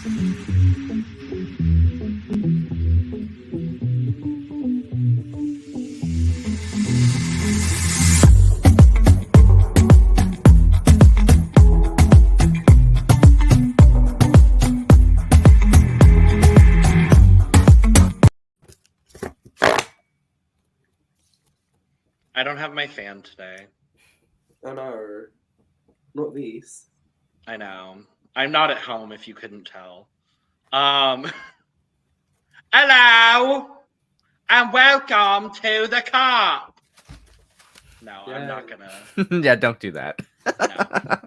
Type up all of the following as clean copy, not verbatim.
I don't have my fan today. I know. Not these. I know. I'm not at home, if you couldn't tell. Hello! And welcome to the Cup! No, Yay. I'm not gonna. Yeah, don't do that. No.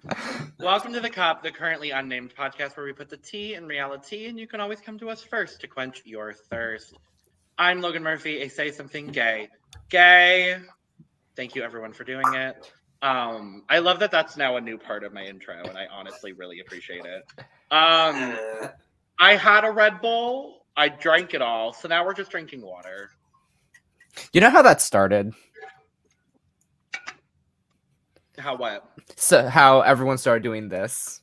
Welcome to the Cup, the currently unnamed podcast where we put the tea in reality, and you can always come to us first to quench your thirst. I'm Logan Murphy, a Say Something Gay. Gay! Thank you, everyone, for doing it. I love that that's now a new part of my intro, and I honestly really appreciate it. I had a Red Bull. I drank it all, so now we're just drinking water. You know how that started? How what? So how everyone started doing this?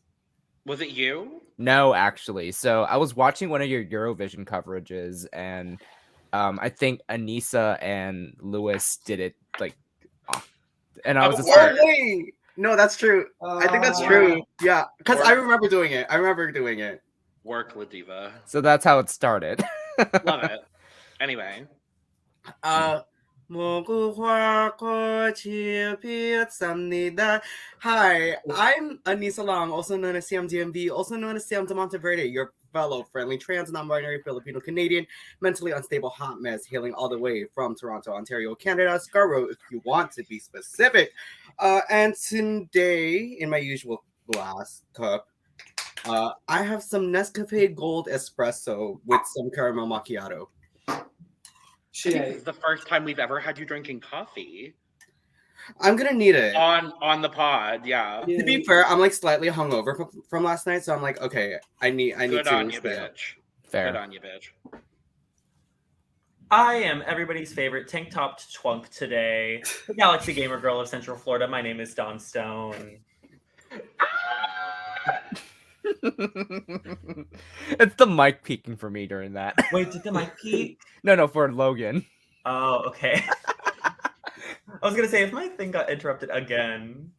Was it you? No, actually. So I was watching one of your Eurovision coverages, and I think Anissa and Lewis did it like, and I was just like, wait. No, that's true. I think that's true. Yeah, because I remember doing it. Work, La Diva. so that's how it started. Love it. Anyway. Hi, I'm Anissa Long, also known as CMDMV, also known as Sam de Monteverde, your fellow friendly trans non-binary Filipino Canadian mentally unstable hot mess hailing all the way from Toronto, Ontario, Canada, Scarborough, if you want to be specific. And today, in my usual glass cup, I have some Nescafe Gold Espresso with some caramel macchiato. This is the first time we've ever had you drinking coffee. I'm gonna need it on the pod, yeah. To be fair, I'm like slightly hungover from last night, so I'm like, okay, I need Good to. on you, bitch. Fair. Good on you, bitch. I am everybody's favorite tank topped twunk today, the Galaxy Gamer Girl of Central Florida. My name is Dawn Stone. It's the mic peaking for me during that. Wait, did the mic peak? No, for Logan. Oh, okay. I was gonna say if my thing got interrupted again.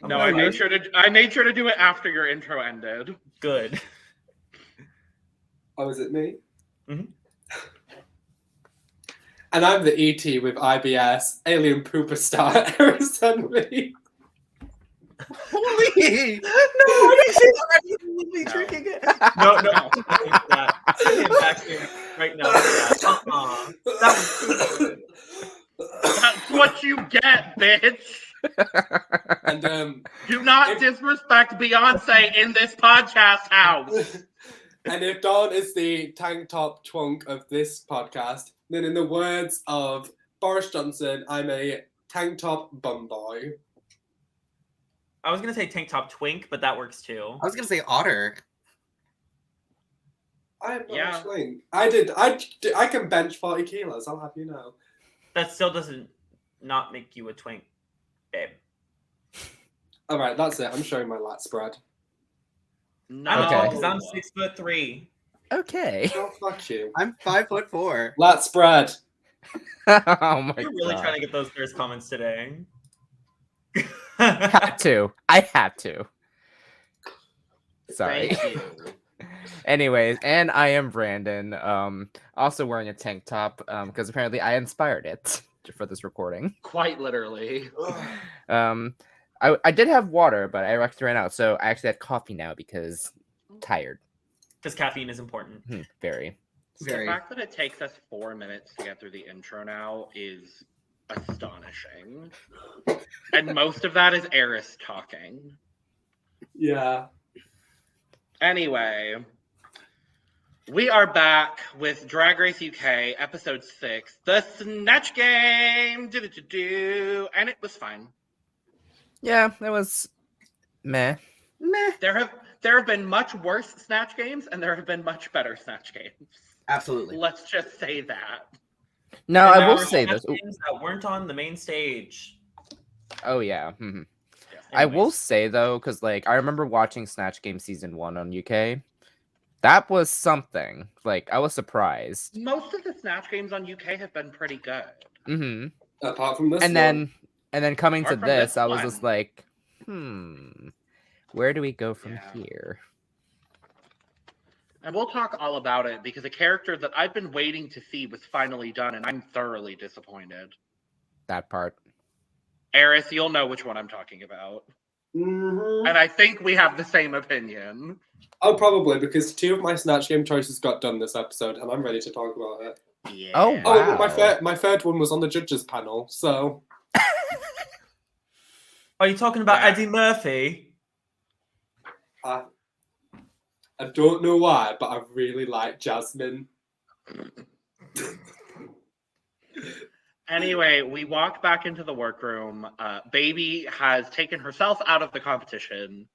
No, I made sure to do it after your intro ended. Good. Oh, is it me? Mm-hmm. And I'm the ET with IBS, alien pooper star, Eris and me. Holy! No, I didn't say that. I didn't be drinking it. No. Back here right now. That was too. That's what you get, bitch. And do not disrespect Beyonce in this podcast house. And if Dawn is the tank top twunk of this podcast, then in the words of Boris Johnson, I'm a tank top bum boy. I was gonna say tank top twink, but that works too. I was gonna say otter. I'm not a twink. I can bench 40 kilos, I'll have you know. That still doesn't not make you a twink, babe. Alright, that's it. I'm showing my lat spread. No, because I'm 6'3". Okay. Oh, fuck you. I'm 5'4". Lat spread. Oh my god. You're really trying to get those first comments today. Had to. I had to. Sorry. Thank you. Anyways, and I am Brandon. Also wearing a tank top. Because apparently I inspired it for this recording. Quite literally. I did have water, but I actually ran out, so I actually had coffee now because I'm tired. Because caffeine is important. Very. The fact that it takes us 4 minutes to get through the intro now is astonishing. And most of that is Eris talking. Yeah. Anyway, we are back with Drag Race UK, episode 6, the Snatch Game. And it was fine. Yeah, it was meh. There have been much worse Snatch Games, and there have been much better Snatch Games. Absolutely. Let's just say that. No, And I will there say were this. things that weren't on the main stage. Oh yeah. Mm-hmm. Yes. I will say though, because like I remember watching Snatch Game season 1 on UK. That was something. Like, I was surprised. Most of the Snatch Games on UK have been pretty good. Mm-hmm. Apart from this And then coming to Apart from this, this I was one. just like, where do we go from Yeah. here? And we'll talk all about it because a character that I've been waiting to see was finally done, and I'm thoroughly disappointed. That part. Eris, you'll know which one I'm talking about. Mhm. And I think we have the same opinion. Oh, probably, because 2 of my Snatch Game choices got done this episode, and I'm ready to talk about it. Yeah. Oh, wow. Oh, my third one was on the judges panel, so... Are you talking about Yeah. Eddie Murphy? I don't know why, but I really like Jasmine. Anyway, we walk back into the workroom. Baby has taken herself out of the competition.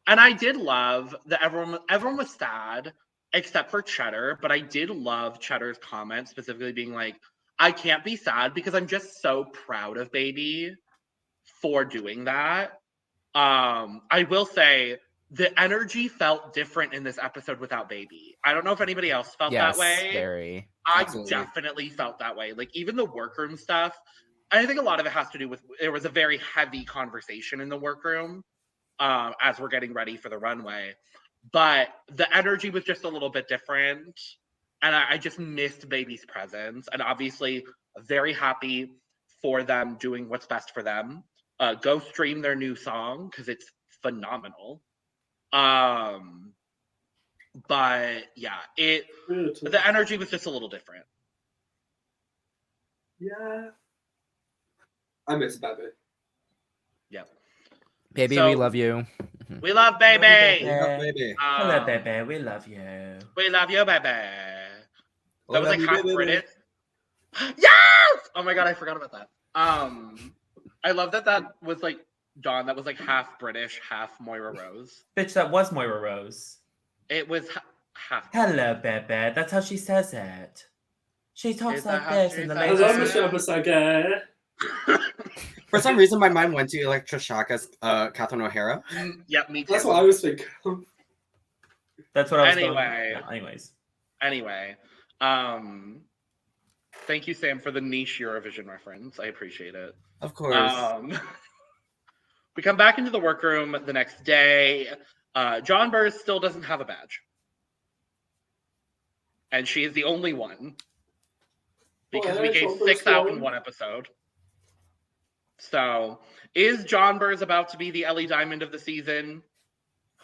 And I did love that everyone was sad, except for Cheddar. But I did love Cheddar's comment, specifically being like, I can't be sad because I'm just so proud of Baby for doing that. I will say the energy felt different in this episode without Baby. I don't know if anybody else felt Yes, that way. very. I Absolutely. definitely felt that way. Like, even the workroom stuff, I think a lot of it has to do with there was a very heavy conversation in the workroom as we're getting ready for the runway. But the energy was just a little bit different. And I just missed Baby's presence. And obviously, very happy for them doing what's best for them. Go stream their new song because it's phenomenal. But yeah, the energy was just a little different. Yeah. I miss Baby. Yep. Baby, So- we love you. We love Baby. Love baby. Hello, baby. We love you. We love you, baby. That was like Love you, half baby. British. Yes! Oh my god, I forgot about that. I love that was like Dawn. That was like half British, half Moira Rose. Bitch, that was Moira Rose. It was half. Hello, baby. That's how she says it. She talks Is that like how this she in the says latest. it? Hello, Michelle Basage. For some reason, my mind went to Electra Shock as Catherine O'Hara. Yep, me too. That's what I was thinking. That's what I was Anyway. going. Anyways. Anyway, thank you, Sam, for the niche Eurovision reference. I appreciate it. Of course. We come back into the workroom the next day. Jonbers still doesn't have a badge. And she is the only one. Because we gave Jonbers 6 out in won. one episode. So, is Jonbers about to be the Ellie Diamond of the season?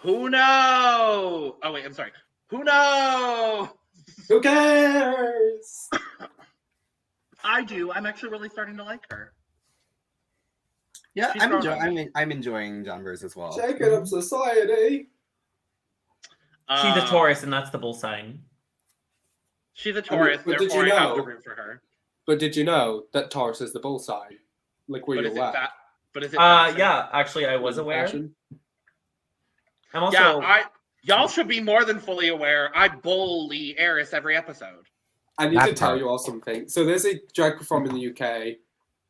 Who knows? Oh, wait, I'm sorry. Who knows? Who cares? I do. I'm actually really starting to like her. Yeah, she's I'm grown enjoying. on I'm enjoying Jonbers as well. Shaking up society. She's a Taurus, and that's the bull sign. She's a Taurus, but did therefore you I have to know- root for her. But did you know that Taurus is the bull sign? Like, were But you is it aware? that? But is it? fashion? Yeah, actually, I was aware. Fashion? I'm also. Yeah, y'all should be more than fully aware. I bully Eris every episode. I need That to tell part. you all something. So there's a drag performer in the UK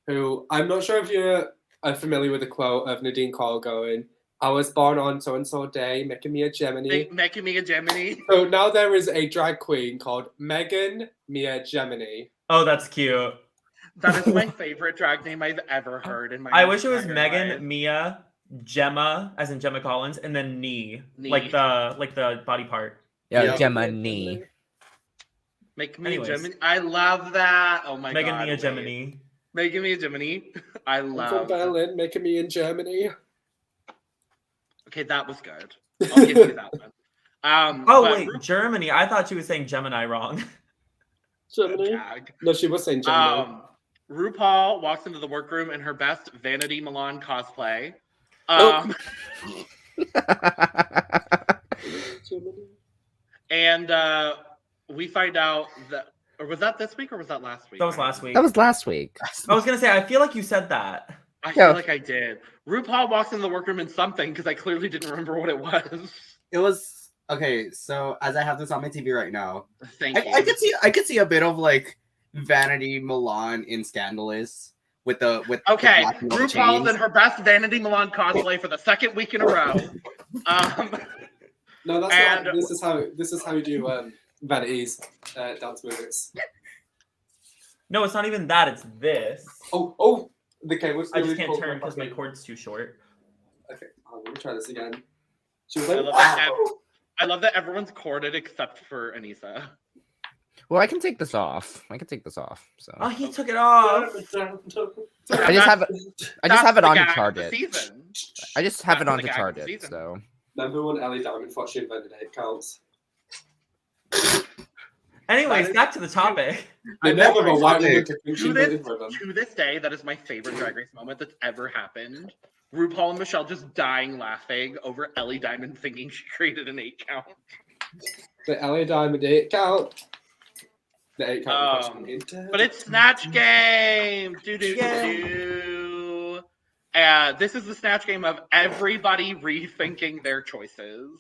who, I'm not sure if you're familiar with the quote of Nadine Cole going, I was born on so-and-so day, making me a Gemini. Making me a Gemini. So now there is a drag queen called Megan Mia Gemini. Oh, that's cute. That is my favorite drag name I've ever heard in my I wish it was entire Megan, life. Mia, Gemma, as in Gemma Collins, and then knee, Knee. like the body part. Yo, Yeah. Gemini. Make me Anyways. a Gemini. I love that. Oh my Megan, god. Mia, wait. Gemini. Making me a Gemini. I I'm from love. Berlin, making me in Germany. Okay, that was good. I'll give you that one. Oh but wait, Germany. I thought she was saying Gemini wrong. Germany? Jag. No, she was saying Gemini. RuPaul walks into the workroom in her best Vanity Milan cosplay. Oh. Germany. And we find out that, or was that this week or was that last week? That was last week. That was last week. I was gonna say. I feel like you said that. I Yeah. feel like I did. RuPaul walks into the workroom in something because I clearly didn't remember what it was. It was okay. So as I have this on my TV right now, Thank you. I could see a bit of like Vanity Milan in Scandalous with the Okay, black and white RuPaul's chains. in her best Vanity Milan cosplay for the second week in a row. No, that's And- not. This is how you do vanities dance moves. No, it's not even that. It's this. Oh. Okay, what's I just can't turn because my cord's too short. Okay, let me try this again. She was I like, love that. I love that everyone's corded except for Anissa. Well, I can take this off. So Oh, he took it off. I just have it on to charge the it. season. I just have it That's on the to gag charge of the it. season. So Remember when Ellie Diamond thought she invented 8 counts? Anyways, back to the topic. They never a white woman to think she To this, invented rhythm. to this day, that is my favorite Drag Race moment that's ever happened. RuPaul and Michelle just dying laughing over Ellie Diamond thinking she created an 8 count. The Ellie Diamond 8 count. The 8 count. But it's Snatch Game! Do. This is the Snatch Game of everybody rethinking their choices.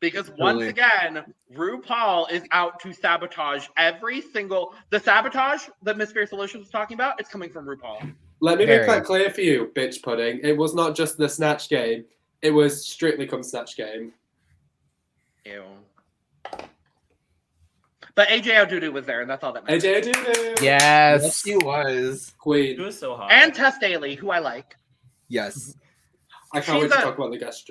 Because once again, RuPaul is out to sabotage the sabotage that Miss Fierce Delicious was talking about, it's coming from RuPaul. Let me Very. make that clear for you, bitch pudding. It was not just the Snatch Game. It was Strictly Come Snatch Game. Ew. But AJ O'Doodoo was there, and that's all that matters. AJ O'Doodoo! yes, he was. It Queen. was so hot. And Tess Daly, who I like. Yes. I can't wait to talk about the guest.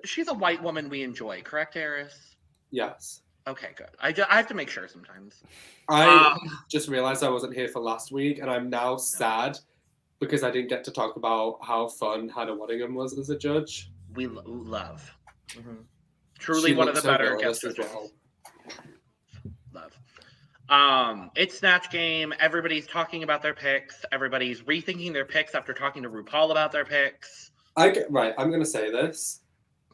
She's a white woman we enjoy, correct, Eris? Yes. Okay, good. I have to make sure sometimes. I just realized I wasn't here for last week, and I'm now sad because I didn't get to talk about how fun Hannah Waddingham was as a judge. We love. Mhm. Truly She one of looked the so better gorgeous guest as judges. well. Love. It's Snatch Game. Everybody's talking about their picks. Everybody's rethinking their picks after talking to RuPaul about their picks. Right, I'm going to say this.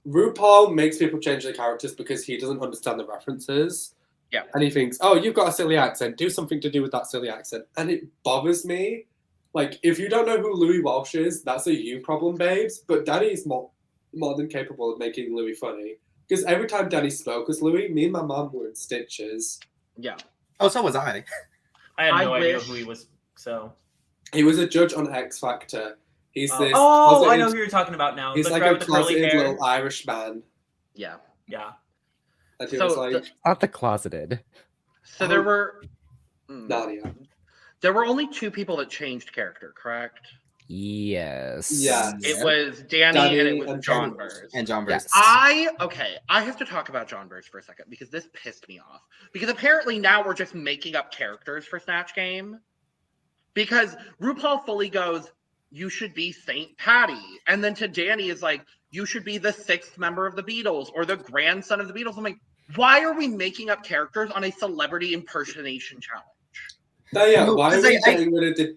RuPaul makes people change their characters because he doesn't understand the references. Yeah. And he thinks, oh, you've got a silly accent. Do something to do with that silly accent. And it bothers me. Like, if you don't know who Louis Walsh is, that's a you problem, babes. But Danny's more than capable of making Louis funny. Because every time Danny spoke as Louis, me and my mom were in stitches. Yeah. Oh, so was I. I had no idea wish- who he was. So. He was a judge on X Factor. He's this. Oh, I closeted- know who you're talking about now. He's The like guy a with the curly closeted hair. little Irish man. Yeah. Yeah. And he So was like, not the closeted. So there were. Nadia. There were only 2 people that changed character, correct? Yes. Yes. It was Danny and it was Jonbers. And Jonbers. Yes. I have to talk about Jonbers for a second because this pissed me off. Because apparently now we're just making up characters for Snatch Game. Because RuPaul fully goes, you should be Saint Patty. And then to Danny is like, you should be the 6th member of the Beatles or the grandson of the Beatles. I'm like, why are we making up characters on a celebrity impersonation challenge? No, yeah, No, why are 'cause we I- getting rid of the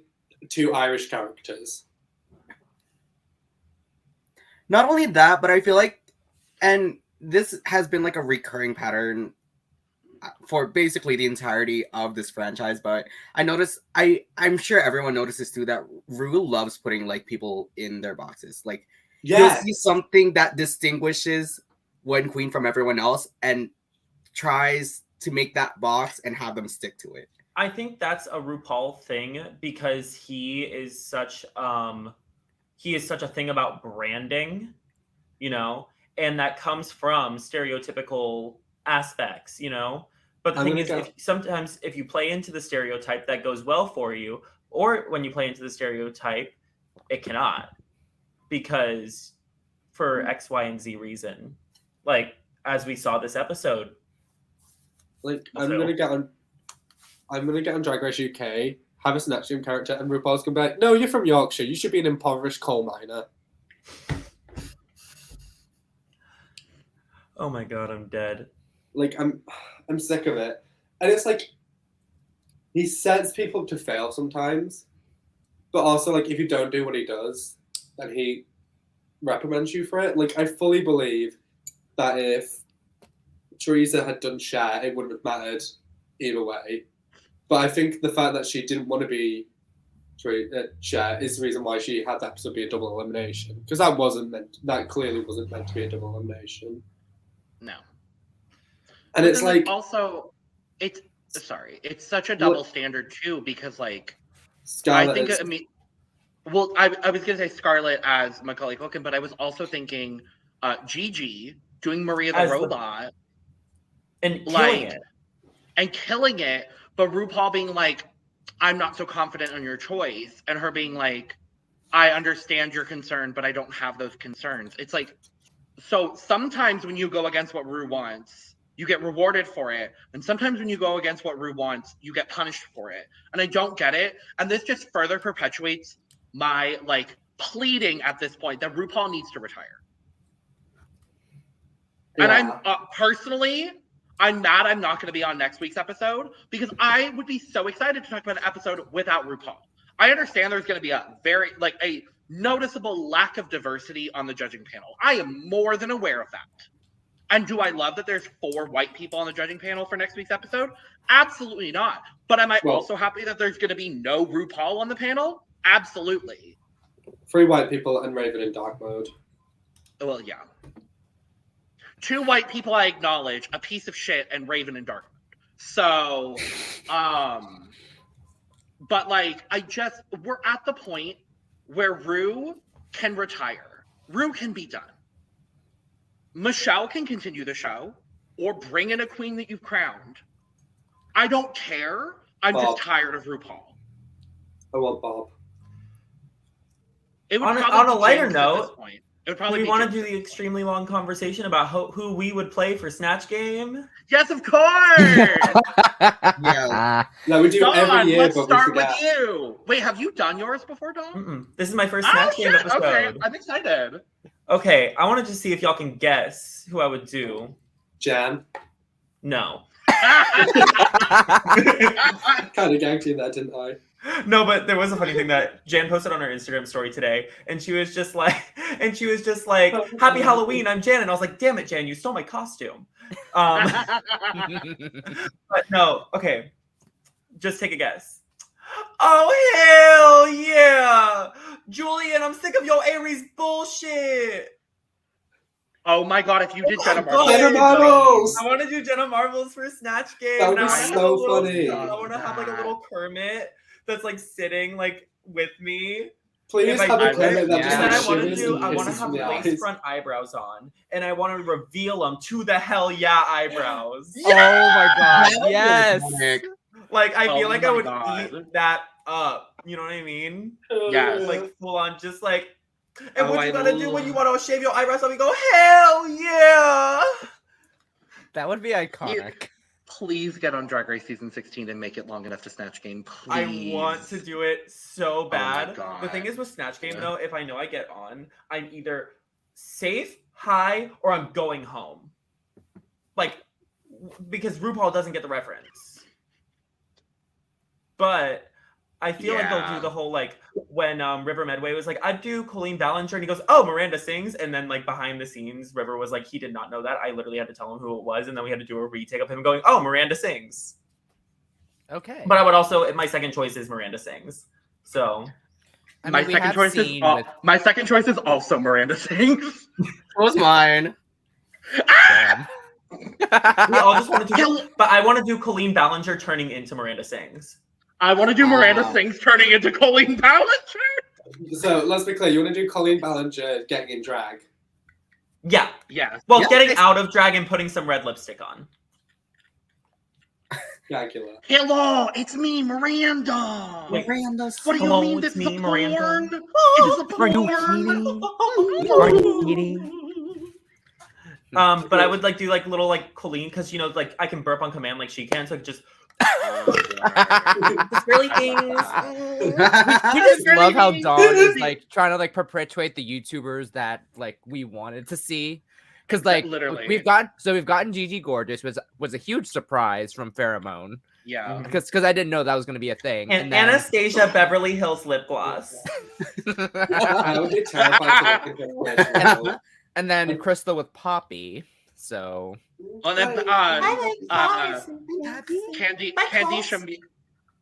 2 Irish characters? Not only that, but I feel like, and this has been like a recurring pattern for basically the entirety of this franchise, but I noticed, I'm sure everyone notices too, that Ru loves putting like people in their boxes. Like, you'll Yeah. see something that distinguishes one queen from everyone else and tries to make that box and have them stick to it. I think that's a RuPaul thing because he is such a thing about branding, you know, and that comes from stereotypical aspects, you know. But the thing is, sometimes if you play into the stereotype, that goes well for you, or when you play into the stereotype, it cannot, because for X, Y, and Z reason, like as we saw this episode. Like, Well, I'm Phil. gonna get on Drag Race UK, have a Snatch Game character, and RuPaul's gonna be like, no, you're from Yorkshire. You should be an impoverished coal miner. Oh my god, I'm dead. Like, I'm sick of it. And it's like, he sets people up to fail sometimes, but also, like, if you don't do what he does, then he reprimands you for it. Like, I fully believe that if Teresa had done Cher, it wouldn't have mattered either way. But I think the fact that she didn't want to be Cher is the reason why she had that episode be a double elimination. Because that clearly wasn't meant to be a double elimination. No. And But it's then, like, also, it's such a double standard too, because like, Scarlett I was gonna say Scarlett as Macaulay Culkin, but I was also thinking Gigi doing Maria the As the- Robot, and killing like, it. and killing it, but RuPaul being like, I'm not so confident on your choice, and her being like, I understand your concern, but I don't have those concerns. It's like, so sometimes when you go against what Ru wants, you get rewarded for it, and sometimes when you go against what Ru wants, you get punished for it. And I don't get it, and this just further perpetuates my like pleading at this point that RuPaul needs to retire. And I'm personally, I'm mad I'm not going to be on next week's episode because I would be so excited to talk about an episode without RuPaul. I understand there's going to be a very, like, a noticeable lack of diversity on the judging panel. I am more than aware of that. And do I love that there's 4 white people on the judging panel for next week's episode? Absolutely not. But am I also happy that there's going to be no RuPaul on the panel? Absolutely. 3 white people and Raven in dark mode. Well, yeah. 2 white people I acknowledge, a piece of shit, and Raven in dark mode. So, but like, we're at the point where Ru can retire. Ru can be done. Michelle can continue the show or bring in a queen that you've crowned. I don't care. I'm just tired of RuPaul. I want Bob. It would On a lighter Jinx at this note, point. It would probably we be want to Jinx. do the extremely long conversation about who we would play for Snatch Game. Yes, of course. Yeah. No, we do Dawn, every year, let's but we start forget. with you. Wait, have you done yours before, Dawn? This is my first Snatch Game episode. Okay, I'm excited. Okay, I wanted to see if y'all can guess who I would do. Jan. No. Kind of gagged you there, didn't I? No, but there was a funny thing that Jan posted on her Instagram story today, and she was just like, "Happy Halloween, I'm Jan," and I was like, "Damn it, Jan, you stole my costume." But no, okay, just take a guess. Oh hell yeah, Julian! I'm sick of your Eris bullshit. Oh my god, if you did Jenna God. Marbles. Jenna Marbles! I want to do Jenna Marbles for Snatch Game. That would and be I wanna so have a little- funny. I want to have like a little Kermit that's like sitting like with me. Please If I have a do Kermit it, that yeah. just And then like I want to shivers do. and I want to pisses have me lace eyes. front eyebrows on, and I want to reveal them to the hell yeah eyebrows. Oh my god, That was yes. iconic. Like I feel Oh like I my would God. eat that up. You know what I mean? Yes. Like full on, just like. And Oh, what I you gotta do when love- you want to shave your eyebrows off? You go hell yeah. That would be iconic. Please get on Drag Race season 16 and make it long enough to Snatch Game, please. I want to do it so bad. God. The thing is with Snatch Game though, if I know I get on, I'm either safe, high, or I'm going home. Like, because RuPaul doesn't get the reference. But I feel like they'll Yeah. do the whole like when River Medway was like, I'd do Colleen Ballinger, and he goes, "Oh, Miranda sings," and then like behind the scenes, River was like, he did not know that. I literally had to tell him who it was, and then we had to do a retake of him going, "Oh, Miranda sings." Okay. But I would also, my second choice is Miranda sings. So I mean, my we second have choice is seen al- with- my second choice is also Miranda sings. What was mine? Damn. we all just want to do, Yeah. but I want to do Colleen Ballinger turning into Miranda sings. I want to do Miranda Wow. sings turning into Colleen Ballinger. So let's be clear. You want to do Colleen Ballinger getting in drag? Yeah. Yes. Well, Yeah. getting out of drag and putting some red lipstick on. Dracula. Hello, it's me, Miranda. Wait. Miranda. What do you Hello, mean it's this is me, a Miranda. porn? It is a Are you porn. Are you kidding? But I would like do like little like Colleen because you know like I can burp on command like she can, so just really things. I just love how Dawn is like trying to like perpetuate the YouTubers that like we wanted to see. Because like Literally. we've gotten Gigi Gorgeous was a huge surprise from Pheromone. Yeah. Because I didn't know that was gonna be a thing. And then- Anastasia Beverly Hills lip gloss. I would be terrified to look at her. and then Crystal with Poppy. So And then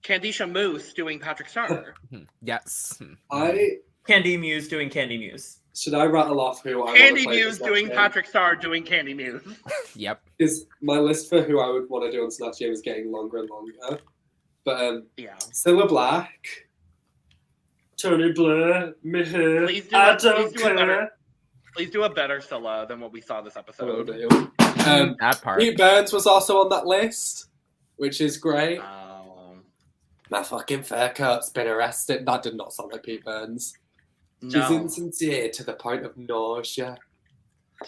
Candisha Moose doing Patrick Star. yes. Candy Muse doing Candy Muse. Should I rattle off who I Candy want to play Muse for doing Snatch Game? Patrick Star doing Candy Muse. Yep. Because my list for who I would want to do on Snatch Game is getting longer and longer. But Yeah. Cilla Black, Tony Blair, me here, Please do I it. don't Please do it better. care. Please do a better Scylla than what we saw this I will episode. do. That part. Pete Burns was also on that list, which is great. My fucking fur coat's been arrested. That did not sound like Pete Burns. She's No. insincere to the point of nausea.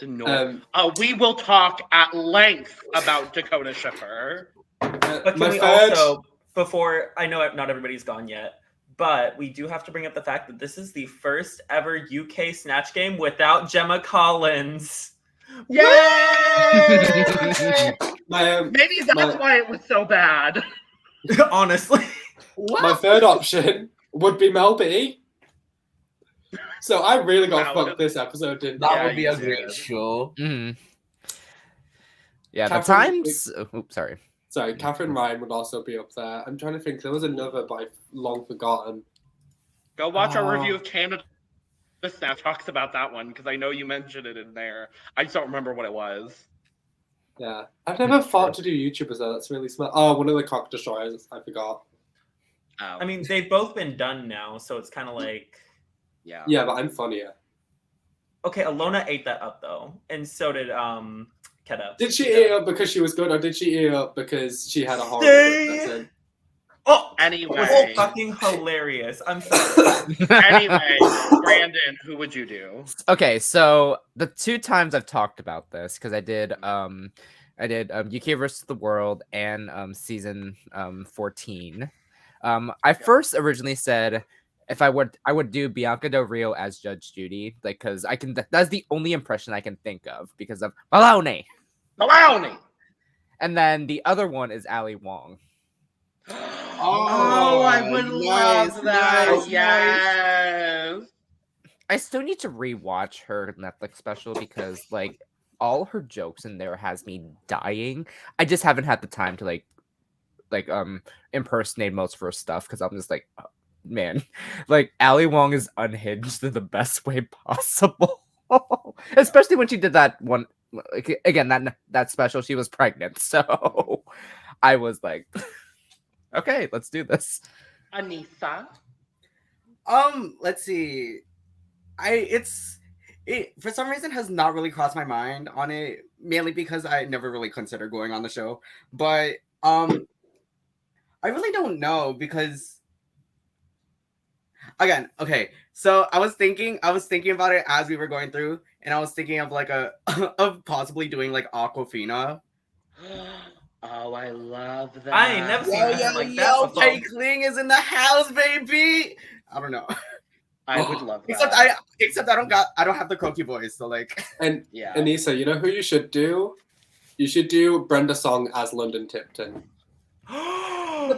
We will talk at length about Dakota Schiffer. But can my we third- also, before, I know not everybody's gone yet, but we do have to bring up the fact that this is the first ever UK Snatch Game without Gemma Collins. Yay! Maybe that's my- why it was so bad. Honestly. My third option would be Mel B. So I really got Wow. fucked this episode, didn't That I? would be a you great did. show. Mhm. Yeah, the Catherine- times. Oops, sorry. Sorry, Catherine Ryan would also be up there. I'm trying to think. There was another, but I've long forgotten. Go watch our Oh. review of Canada. The Snap talks about that one because I know you mentioned it in there. I just don't remember what it was. Yeah. I've never thought to do YouTubers though. That's really smart. Oh, one of the cock destroyers. I forgot. Oh, I mean, they've both been done now, so it's kind of like... yeah. Yeah, but I'm funnier. Okay, Alona ate that up, though. And so did Keta. Did she eat up because she was good, or did she eat up because she had a horrible Stay- accent? Oh! Anyway. It was fucking hilarious. I'm sorry. Anyway, Brandon, who would you do? Okay, so the two times I've talked about this, because I did UK versus the World and season 14. I first originally said if I would do Bianca Del Rio as Judge Judy, like because I can that's the only impression I can think of because of Maloney. Maloney! And then the other one is Ali Wong. Oh, I would nice, love that. nice, Yes. I still need to rewatch her Netflix special because like all her jokes in there has me dying. I just haven't had the time to like impersonate most of her stuff because I'm just like, oh, man, like Ali Wong is unhinged in the best way possible. Especially when she did that one again, that special, she was pregnant. So I was like, okay, let's do this. Anissa. Let's see. It for some reason has not really crossed my mind on it, mainly because I never really considered going on the show. But I really don't know because again, okay. So I was thinking about it as we were going through, and I was thinking of like of possibly doing like Aquafina. Oh, I love that. I ain't never seen nothing like that before. Pei Kling is in the house, baby. I don't know. I would love that. Except I don't have the croaky voice, so like. And Yeah. Anissa, you know who you should do? You should do Brenda Song as London Tipton. Why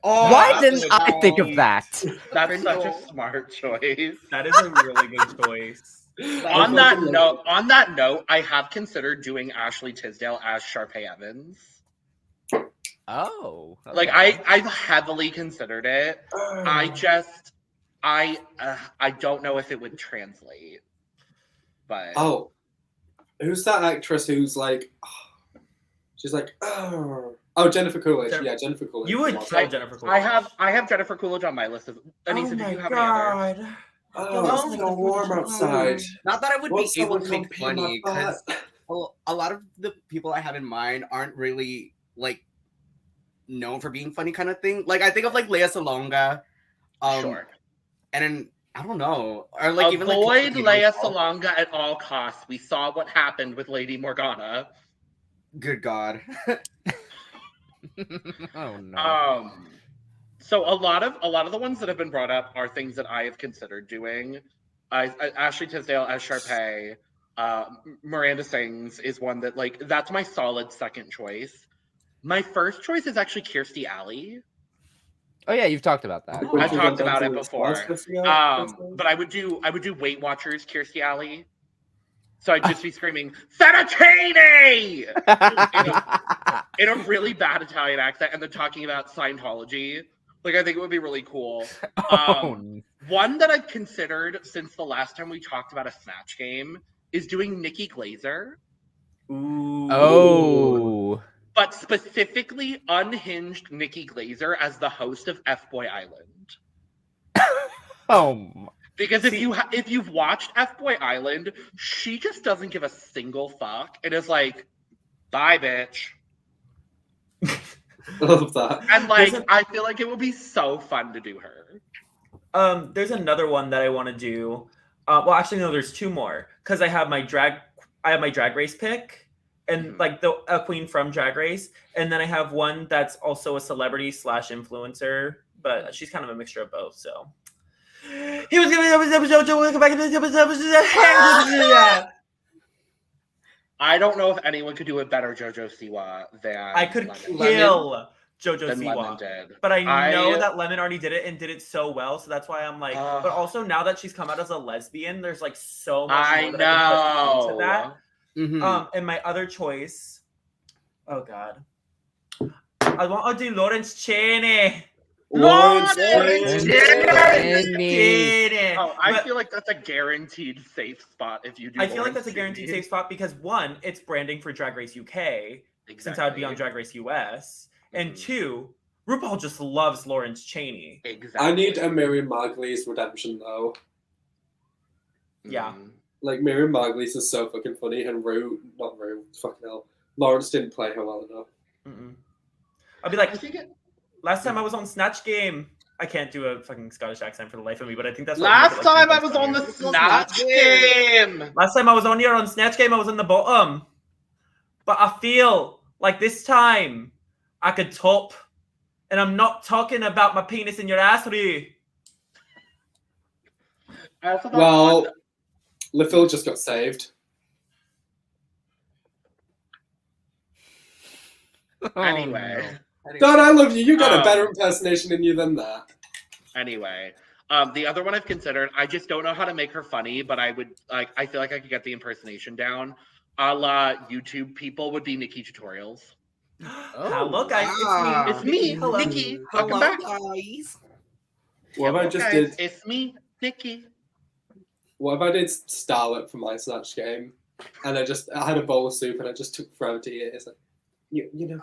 Why didn't I think of that? That's such a smart choice. That is a really good choice. On that note, I have considered doing Ashley Tisdale as Sharpay Evans. Oh, Like okay. I've heavily considered it. I don't know if it would translate. But Oh, who's that actress who's like, she's like, oh, Jennifer Coolidge. Jennifer- Yeah, Jennifer Coolidge. You would Come on. kill Jennifer Coolidge. I have Jennifer Coolidge on my list. Anissa, did you have any other? Oh, it's so warm outside. Not that I would Won't be able someone to come make pee my funny, because butt? a lot of the people I have in mind aren't really like known for being funny kind of thing. Like I think of like Lea Salonga, Sure. and then I don't know, or like even like Avoid Christina Lea Ricci. Salonga at all costs. We saw what happened with Lady Morgana. Good God. Oh no. So a lot of the ones that have been brought up are things that I have considered doing. Ashley Tisdale as Sharpay, Miranda Sings is one that like that's my solid second choice. My first choice is actually Kirstie Alley. Oh yeah, you've talked about that. I've talked about it before. But But I would do Weight Watchers Kirstie Alley. So I'd just be screaming Fettuccine in a really bad Italian accent, and then talking about Scientology. Like I think it would be really cool. One that I've considered since the last time we talked about a Snatch Game is doing Nikki Glazer, Ooh. Oh. but specifically unhinged Nikki Glazer as the host of F Boy Island. Oh. Because if you've watched F-Boy Island, she just doesn't give a single fuck. It is like, bye, bitch. I love that. And like, I feel like it would be so fun to do her. There's another one that I want to do. Well, actually, no. There's two more because I have my drag race pick, and like a queen from Drag Race, and then I have one that's also a celebrity / influencer, but she's kind of a mixture of both. So he was gonna come back. I don't know if anyone could do a better JoJo Siwa than I could Lemon. kill JoJo Than Lemon Siwa, did. but I know that Lemon already did it and did it so well, so that's why I'm like. But also now that she's come out as a lesbian, there's like so much more that I can put into that. Mhm. And my other choice, oh god, I want to do Lawrence Chaney. Lawrence Chaney. Oh, I feel like that's a guaranteed safe spot if you do. I feel like that's a guaranteed safe spot because one, it's branding for Drag Race UK, since I would be on Drag Race US, and two, RuPaul just loves Lawrence Chaney. Exactly. I need a Miriam Margolyes redemption though. Yeah. Like Miriam Margolyes is so fucking funny, and fucking hell, Lawrence didn't play her well enough. I'll be like, last time I was on Snatch Game. I can't do a fucking Scottish accent for the life of me, but I think that's what last time I was on the Snatch Game. Last time I was on here on Snatch Game, I was in the bottom. But I feel like this time I could top, and I'm not talking about my penis in your ass, Roo. Well, LaPhil just got saved. Anyway. God, I love you. You got a better impersonation in you than that. Anyway, the other one I've considered, I just don't know how to make her funny, but I would like. I feel like I could get the impersonation down. A la YouTube people would be Nikki tutorials. Hello, guys. It's me, Hello. Nikki. Welcome back. guys. What if I just did? It's me, Nikki. What if I did Starlet for my Snatch Game, and I had a bowl of soup and I just took forever to eat it? It's like, I really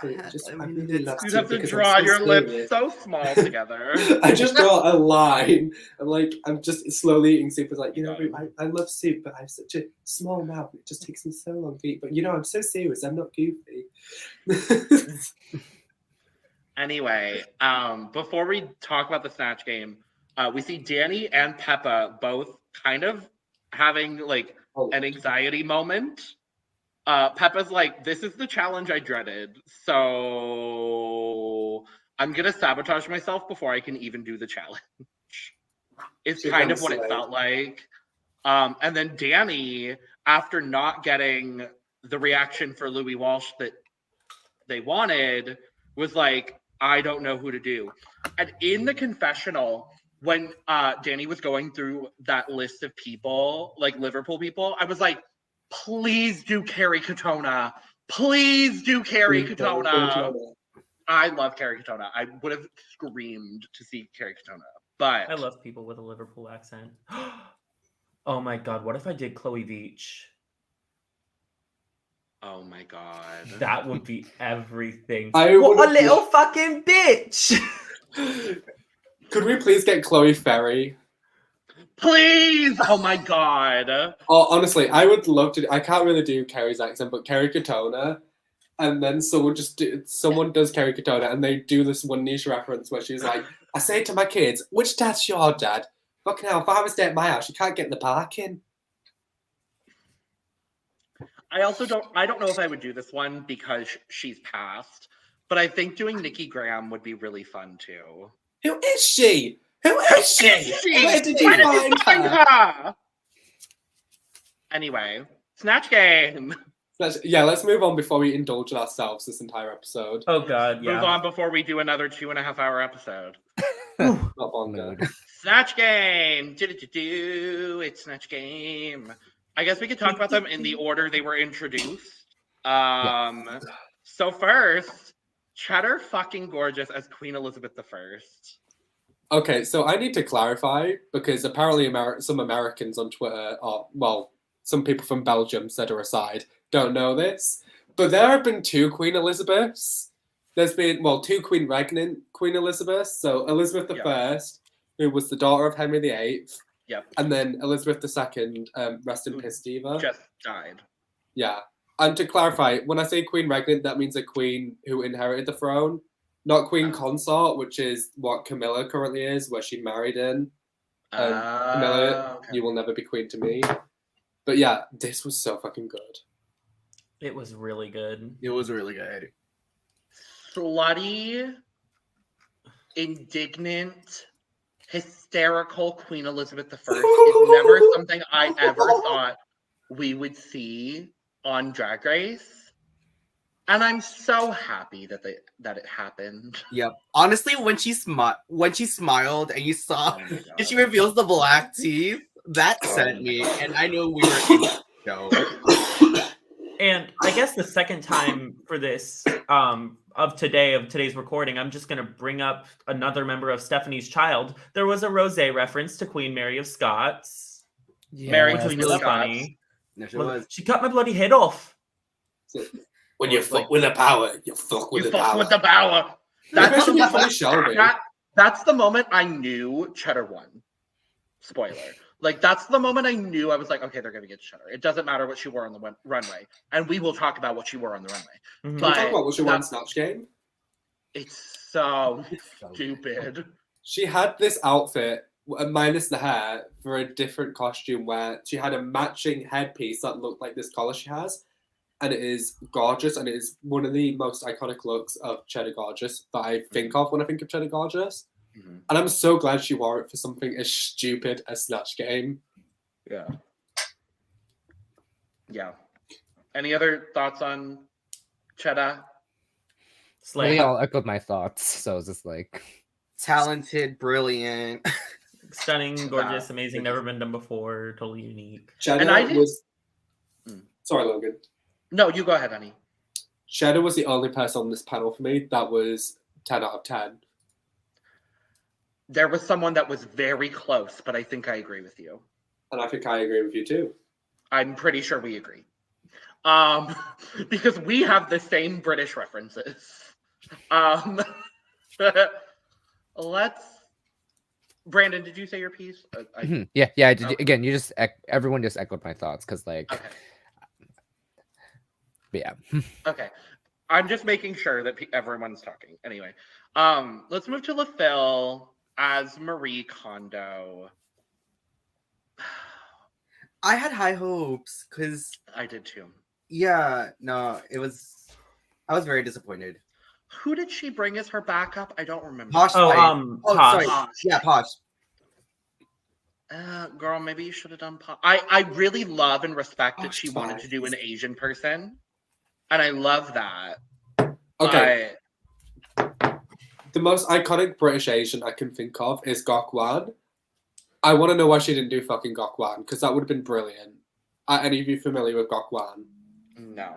love You'd soup have to because draw I'm so your lips serious. so small together. I just draw a line, and like I'm just slowly eating soup. It's like, I love soup, but I have such a small mouth. It just takes me so long to eat. But I'm so serious. I'm not goofy. Anyway, before we talk about the Snatch Game, we see Danny and Peppa both kind of having like an anxiety moment. Peppa's like, this is the challenge I dreaded, so I'm gonna sabotage myself before I can even do the challenge. It's kind of what it felt like. And then Danny, after not getting the reaction for Louis Walsh that they wanted, was like, I don't know who to do. And in the confessional, when Danny was going through that list of people, like Liverpool people, I was like, please do Carrie Katona. Please do Carrie Katona. I love Carrie Katona. I would have screamed to see Carrie Katona. But I love people with a Liverpool accent. Oh my god, what if I did Chloe Beach? oh my god. That would be everything. What a little fucking bitch! Could we please get Chloe Ferry? Please! Oh my god. Oh, honestly, I would love to. I can't really do Carrie's accent, but Carrie Katona, and then someone does Carrie Katona, and they do this one niche reference where she's like, "I say to my kids, which dad's your dad? Fucking hell, if I was at my house, you can't get in the parking." I don't know if I would do this one because she's passed, but I think doing Nikki Graham would be really fun too. Who is she? Who is she? Where did you find her? Anyway, Snatch Game. Let's move on before we indulge in ourselves this entire episode. Oh god, yeah. Move on before we do another 2.5 hour episode. Not longer. Snatch Game. It's Snatch Game. I guess we could talk about them in the order they were introduced. So first, Cheddar fucking Gorgeous as Queen Elizabeth I. Okay, so I need to clarify because apparently some Americans on Twitter, some people from Belgium, set her aside, don't know this. But there have been 2 Queen Elizabeths. There's been, 2 regnant Queen Elizabeths. So Elizabeth I, who was the daughter of Henry VIII, Yep. And then Elizabeth II, rest in piss diva. Just died. Yeah. And to clarify, when I say queen regnant, that means a queen who inherited the throne, not queen consort, which is what Camilla currently is, where she married in. Camilla, Okay. you will never be queen to me. But yeah, this was so fucking good. It was really good. It was really good. Slutty, indignant, hysterical Queen Elizabeth I is never something I ever thought we would see on Drag Race. And I'm so happy that it happened. Yep. Honestly, when she smiled and you saw Oh my and she God. reveals the black teeth, that sent me, and I know we were in the show. And I guess the second time for this of today's recording, I'm just gonna bring up another member of Stephanie's Child. There was a rosé reference to Queen Mary of Scots, Mary, which was Queen really of Scots. funny. No, she was. She cut my bloody head off. When you fuck with the power, you fuck with You the fuck power. with the power. Maybe I That's should the be funny moment, Shelby. that's the moment I knew Cheddar won. Spoiler. Like, that's the moment I knew. I was like, okay, they're going to get Cheddar. It doesn't matter what she wore on the runway. And we will talk about what she wore on the runway. Mhm. Can we But talk about what she won in that's- Snatch Game? It's so stupid. She had this outfit, minus the hair, for a different costume where she had a matching headpiece that looked like this collar she has. And it is gorgeous, and it is one of the most iconic looks of Cheddar Gorgeous that I think of when I think of Cheddar Gorgeous. Mhm. And I'm so glad she wore it for something as stupid as Snatch Game. Yeah. Yeah. Any other thoughts on Cheddar? Slay. We all echoed my thoughts, so it's just like Talented, brilliant. Stunning, gorgeous, Wow. amazing, never been done before, totally unique. Cheddar And I did- was... Mm. Sorry, Logan. No, you go ahead, honey. Cheddar was the only person on this panel for me that was 10 out of 10. There was someone that was very close, but I think I agree with you. And I think I agree with you too. I'm pretty sure we agree. Because we have the same British references. Let's... Brandon, did you say your piece? yeah. I did, Okay. again, you just everyone just echoed my thoughts because like, Okay. but yeah. Okay. I'm just making sure that everyone's talking. Anyway, let's move to LaPhil as Marie Kondo. I had high hopes because, I did too. yeah, no, I was very disappointed. Who did she bring as her backup? I don't remember. Posh Oh, Spice. Posh. Sorry. Yeah, Posh. Girl, maybe you should have done Posh. I really love and respect that Posh she wanted to do Spice. an Asian person. And I love that. Okay. The most iconic British Asian I can think of is Gok Wan. I want to know why she didn't do fucking Gok Wan, because that would have been brilliant. Are any of you familiar with Gok Wan? No.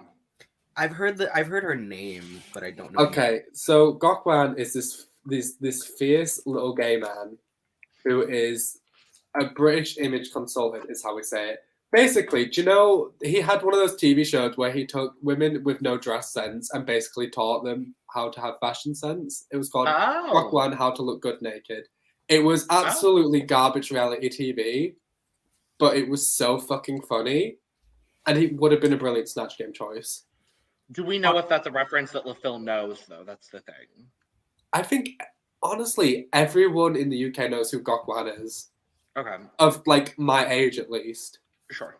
I've heard her name, but I don't know. Okay, so Gok Wan is this fierce little gay man who is a British image consultant, is how we say it. Basically, do you know, he had one of those TV shows where he took women with no dress sense and basically taught them how to have fashion sense. It was called Gok Oh. Wan, How to Look Good Naked. It was absolutely garbage reality TV, but it was so fucking funny. And he would have been a brilliant Snatch Game choice. Do we know if that's a reference that LaPhil knows, though? That's the thing. I think, honestly, everyone in the UK knows who Gok Wan is. Okay, Of, like, my age, at least. sure.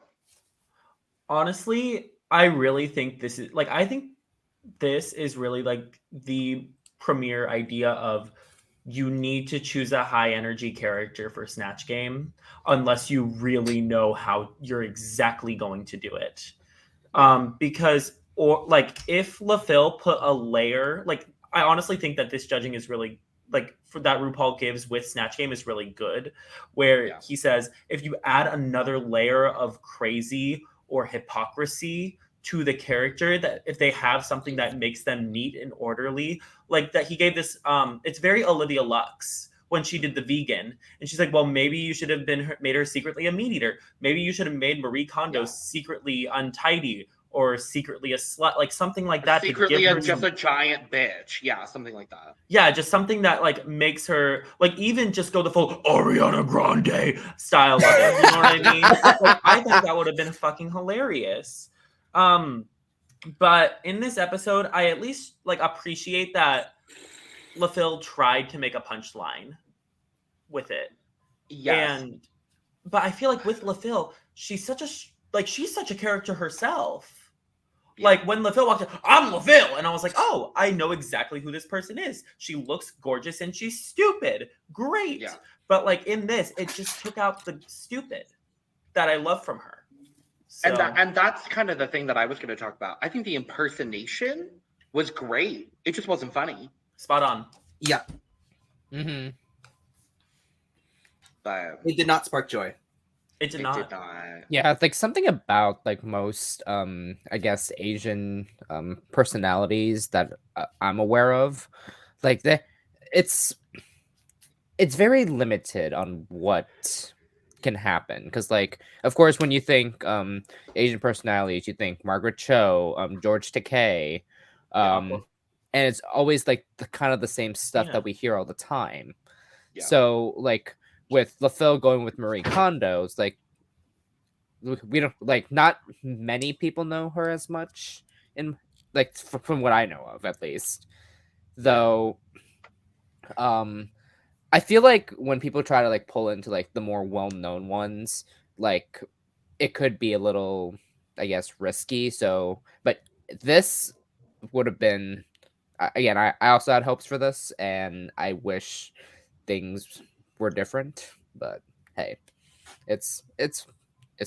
Honestly, I really think this is like, I think this is really like the premier idea of you need to choose a high energy character for Snatch Game unless you really know how you're exactly going to do it. Because, or like, if LaPhil put a layer, like, I honestly think that this judging is really, like, for that RuPaul gives with Snatch Game is really good, where he says, if you add another layer of crazy or hypocrisy to the character, that if they have something that makes them neat and orderly, like that he gave this, it's very Olivia Lux when she did the vegan, and she's like, well, maybe you should have made her secretly a meat eater. Maybe you should have made Marie Kondo secretly untidy or secretly a slut, like something like that. Secretly to give her just some, a giant bitch. Yeah, something like that. yeah, just something that like makes her like even just go the full Ariana Grande style of it. You know what I mean? Like, I think that would have been fucking hilarious. But in this episode, I at least like appreciate that LaPhil tried to make a punchline with it. Yes. But I feel like with LaPhil, she's such a character herself. Yeah. Like when LaPhil walked in, I'm LaPhil, and I was like, oh, I know exactly who this person is. She looks gorgeous and she's stupid. Great. Yeah. But like in this, it just took out the stupid that I love from her. So, And that's kind of the thing that I was going to talk about. I think the impersonation was great. It just wasn't funny. spot on. Yeah, Mm-hmm. But it did not spark joy. It did it not. did not. Yeah, like something about like most I guess Asian personalities that I'm aware of, like it's very limited on what can happen, because like of course when you think Asian personalities, you think Margaret Cho, George Takei, and it's always like the kind of the same stuff Yeah. that we hear all the time. Yeah. So like with LaPhil going with Marie Kondo's, like we don't, like, not many people know her as much in like from what I know of, at least. Though I feel like when people try to like pull into like the more well-known ones, like it could be a little, I guess, risky. So but this would have been, again, I also had hopes for this, and I wish things were different, but hey, it's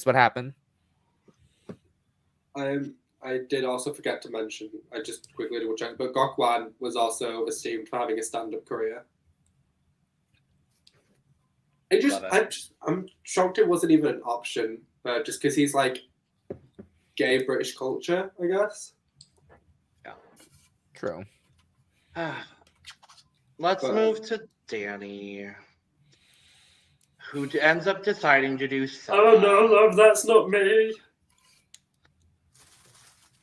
what happened. I did also forget to mention, I just quickly double checked, but Gok Wan was also esteemed for having a stand-up career. I'm shocked it wasn't even an option, just because he's like gay British culture, I guess. True. Let's But- move to Danny, who ends up deciding to do so. Oh no, love, that's not me.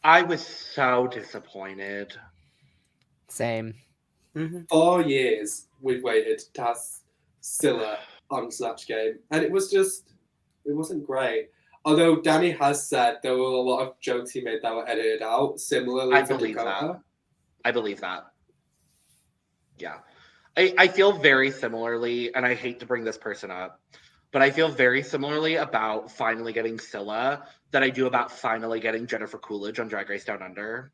I was so disappointed. Same. 4 years we've waited to have Scylla on Snatch Game, and it wasn't great. Although Danny has said there were a lot of jokes he made that were edited out, similarly I to believe Dakota. that. I believe that. Yeah. I feel very similarly, and I hate to bring this person up, but I feel very similarly about finally getting Scylla that I do about finally getting Jennifer Coolidge on Drag Race Down Under.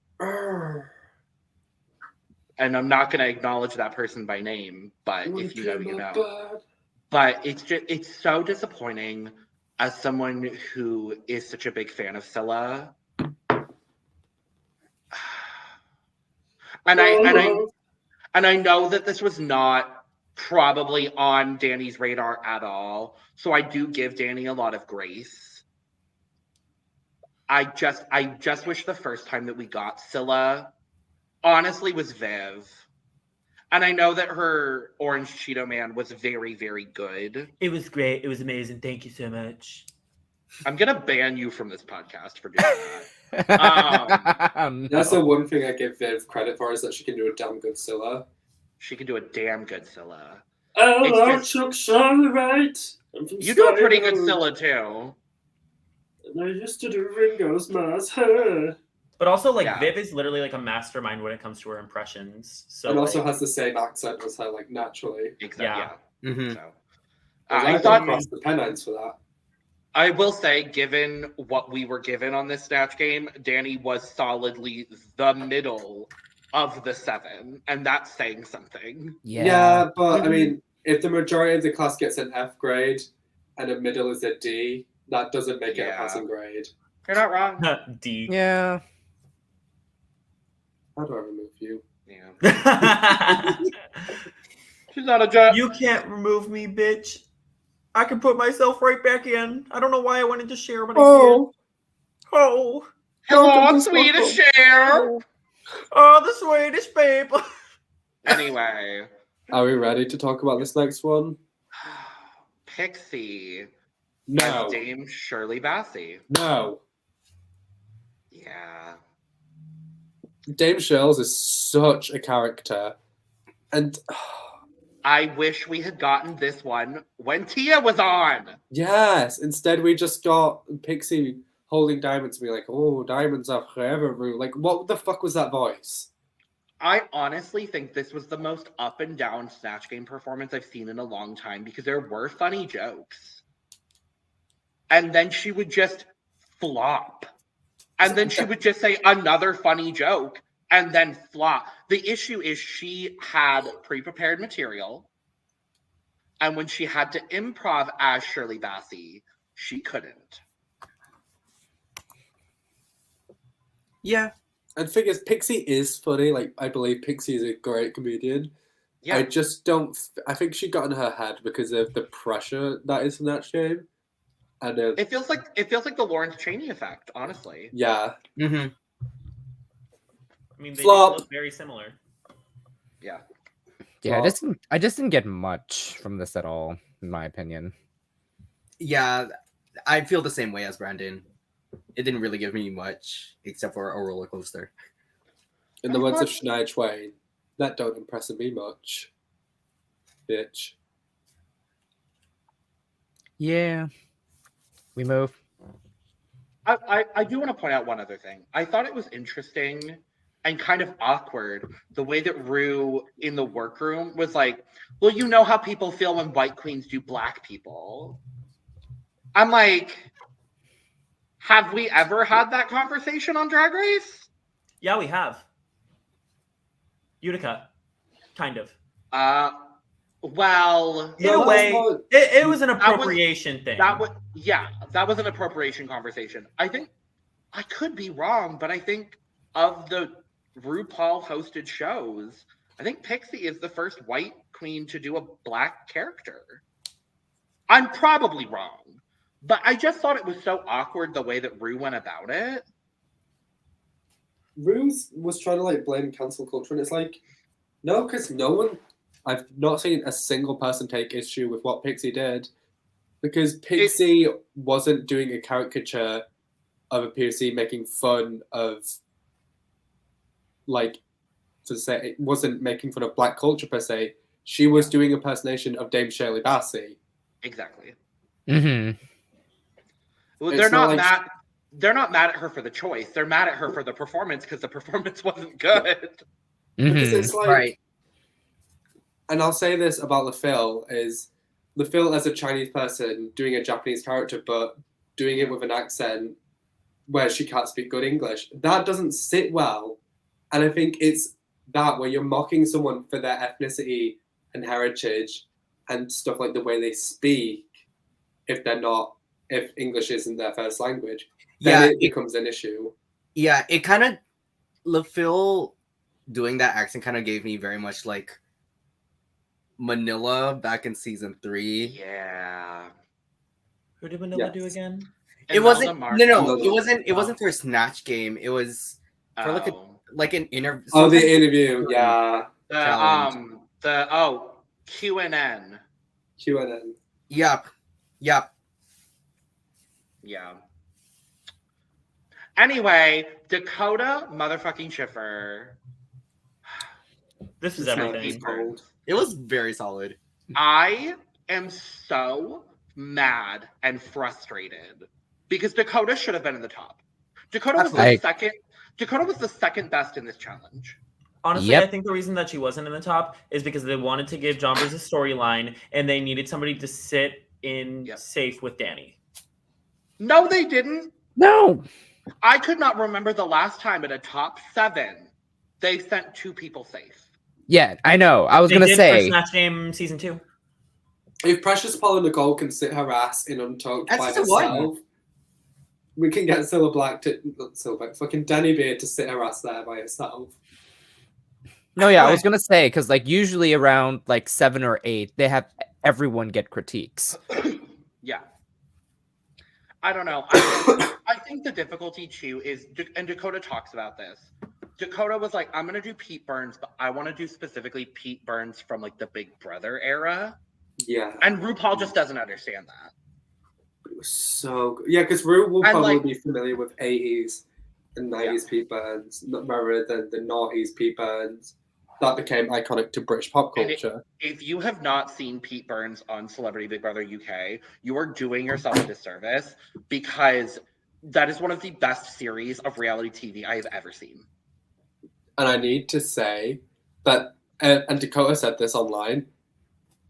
And I'm not going to acknowledge that person by name, but if you know, you know. But it's so disappointing as someone who is such a big fan of Scylla. And I know that this was not probably on Danny's radar at all. So I do give Danny a lot of grace. I just wish the first time that we got Scylla honestly was Viv. And I know that her Orange Cheeto Man was very, very good. It was great. It was amazing. Thank you so much. I'm gonna ban you from this podcast for doing that. That's the one thing I give Viv credit for, is that she can do a damn good Scylla. She can do a damn good Scylla. Hello, It's Chuck Charlevite. I'm from You do a pretty good Skyrim, Scylla too. And I used to do Ringo's Mars. Her. But also, like, Yeah. Viv is literally like a mastermind when it comes to her impressions. So And also like, has the same accent as her, like, naturally. Exactly. Yeah. Yeah. Mm-hmm. So I I thought crossed the Pennines for that. I will say, given what we were given on this Snatch Game, Danny was solidly the middle of the 7, and that's saying something. Yeah, but I Mhm. mean, if the majority of the class gets an F grade and a middle is a D, that doesn't make it a Yeah. passing grade. You're not wrong. D. Yeah. How do I remove you? Yeah. She's not a judge. You can't remove me, bitch. I can put myself right back in. I don't know why I wanted to share, but I did. Oh, Hello, Swedish share. oh, the Swedish babe. Anyway, Are we ready to talk about this next one? Pixie No. as Dame Shirley Bassey. No. Yeah. Dame Shirls is such a character. And I wish we had gotten this one when Tia was on. yes, instead we just got Pixie holding diamonds and be like, oh, diamonds are forever. Like, what the fuck was that voice? I honestly think this was the most up and down Snatch Game performance I've seen in a long time because there were funny jokes. And then she would just flop. And then she would just say another funny joke and then flop. The issue is she had pre-prepared material. And when she had to improv as Shirley Bassey, she couldn't. Yeah. And the thing is, Pixie is funny. Like, I believe Pixie is a great comedian. Yeah. I just don't. I think she got in her head because of the pressure that is Snatch Game. And It feels like the Lawrence Chaney effect, honestly. yeah, Mm-hmm. I mean, they Flop. look very similar. Yeah. Yeah, Well- I just didn't get much from this at all, in my opinion. Yeah, I feel the same way as Brandon. It didn't really give me much except for a roller coaster. in the words of Shania Twain, that don't impress me much, bitch. Yeah. We move. I do want to point out one other thing. I thought it was interesting and kind of awkward the way that Rue in the workroom was like, well, you know how people feel when white queens do black people. I'm like, have we ever had that conversation on Drag Race? Yeah, we have. Utica, kind of. Well, In a No, way, that's not- it was an appropriation thing. that was an appropriation conversation. I think I could be wrong, but I think of the RuPaul hosted shows, I think Pixie is the first white queen to do a black character. I'm probably wrong, but I just thought it was so awkward the way that Rue went about it. Ruse was trying to like blame cancel culture, and it's like, no, because no one. I've not seen a single person take issue with what Pixie did, because Pixie wasn't doing a caricature of a POC making fun of, like, to say it wasn't making fun of black culture per se. She was doing a impersonation of Dame Shirley Bassey. Exactly. Mm-hmm. Well, It's they're not not like- mad. They're not mad at her for the choice. They're mad at her for the performance because the performance wasn't good. Because Mm-hmm. it's like, Right. and I'll say this about LaFille is LaFille as a Chinese person doing a Japanese character, but doing it with an accent where she can't speak good English. That doesn't sit well. And I think it's that where you're mocking someone for their ethnicity and heritage and stuff like the way they speak if English isn't their first language. Then Yeah, it becomes an issue. Yeah, it kind of LaFille doing that accent kind of gave me very much like Manila back in season 3. Yeah. Who did Manila do Yes. again? It wasn't Imelda no, Marcos. it wasn't for Snatch Game. It was for like an interview. Oh, the interview. Yeah. The QNN. QNN. Yep. Yeah. Anyway, Dakota motherfucking Schiffer. This is It's not everything. his fault. It was very solid. I am so mad and frustrated because Dakota should have been in the top. Dakota was Absolutely. the second best in this challenge. Honestly, Yep. I think the reason that she wasn't in the top is because they wanted to give Jonbers a storyline and they needed somebody to sit in Yep. safe with Danny. No, they didn't. No. I could not remember the last time at a top 7 they sent 2 people safe. Yeah, I know. I was They gonna did say. for Snatch Game season 2. If Precious Paula Nicole can sit her ass in Untucked That's by just a one. herself, we can get fucking Danny Beard to sit her ass there by herself. No, yeah, I was Right. gonna say because like usually around like 7 or 8, they have everyone get critiques. Yeah. I don't know. I think the difficulty too is, and Dakota talks about this. Dakota was like, I'm going to do Pete Burns, but I want to do specifically Pete Burns from like the Big Brother era. Yeah. And RuPaul just doesn't understand that. It was so good. Yeah, because Rue will And, probably like- be familiar with 80s and 90s Pete Burns, rather than the noughties Pete Burns. That became iconic to British pop And culture. If you have not seen Pete Burns on Celebrity Big Brother UK, you are doing yourself a disservice because that is one of the best series of reality TV I have ever seen. And I need to say that, and Dakota said this online,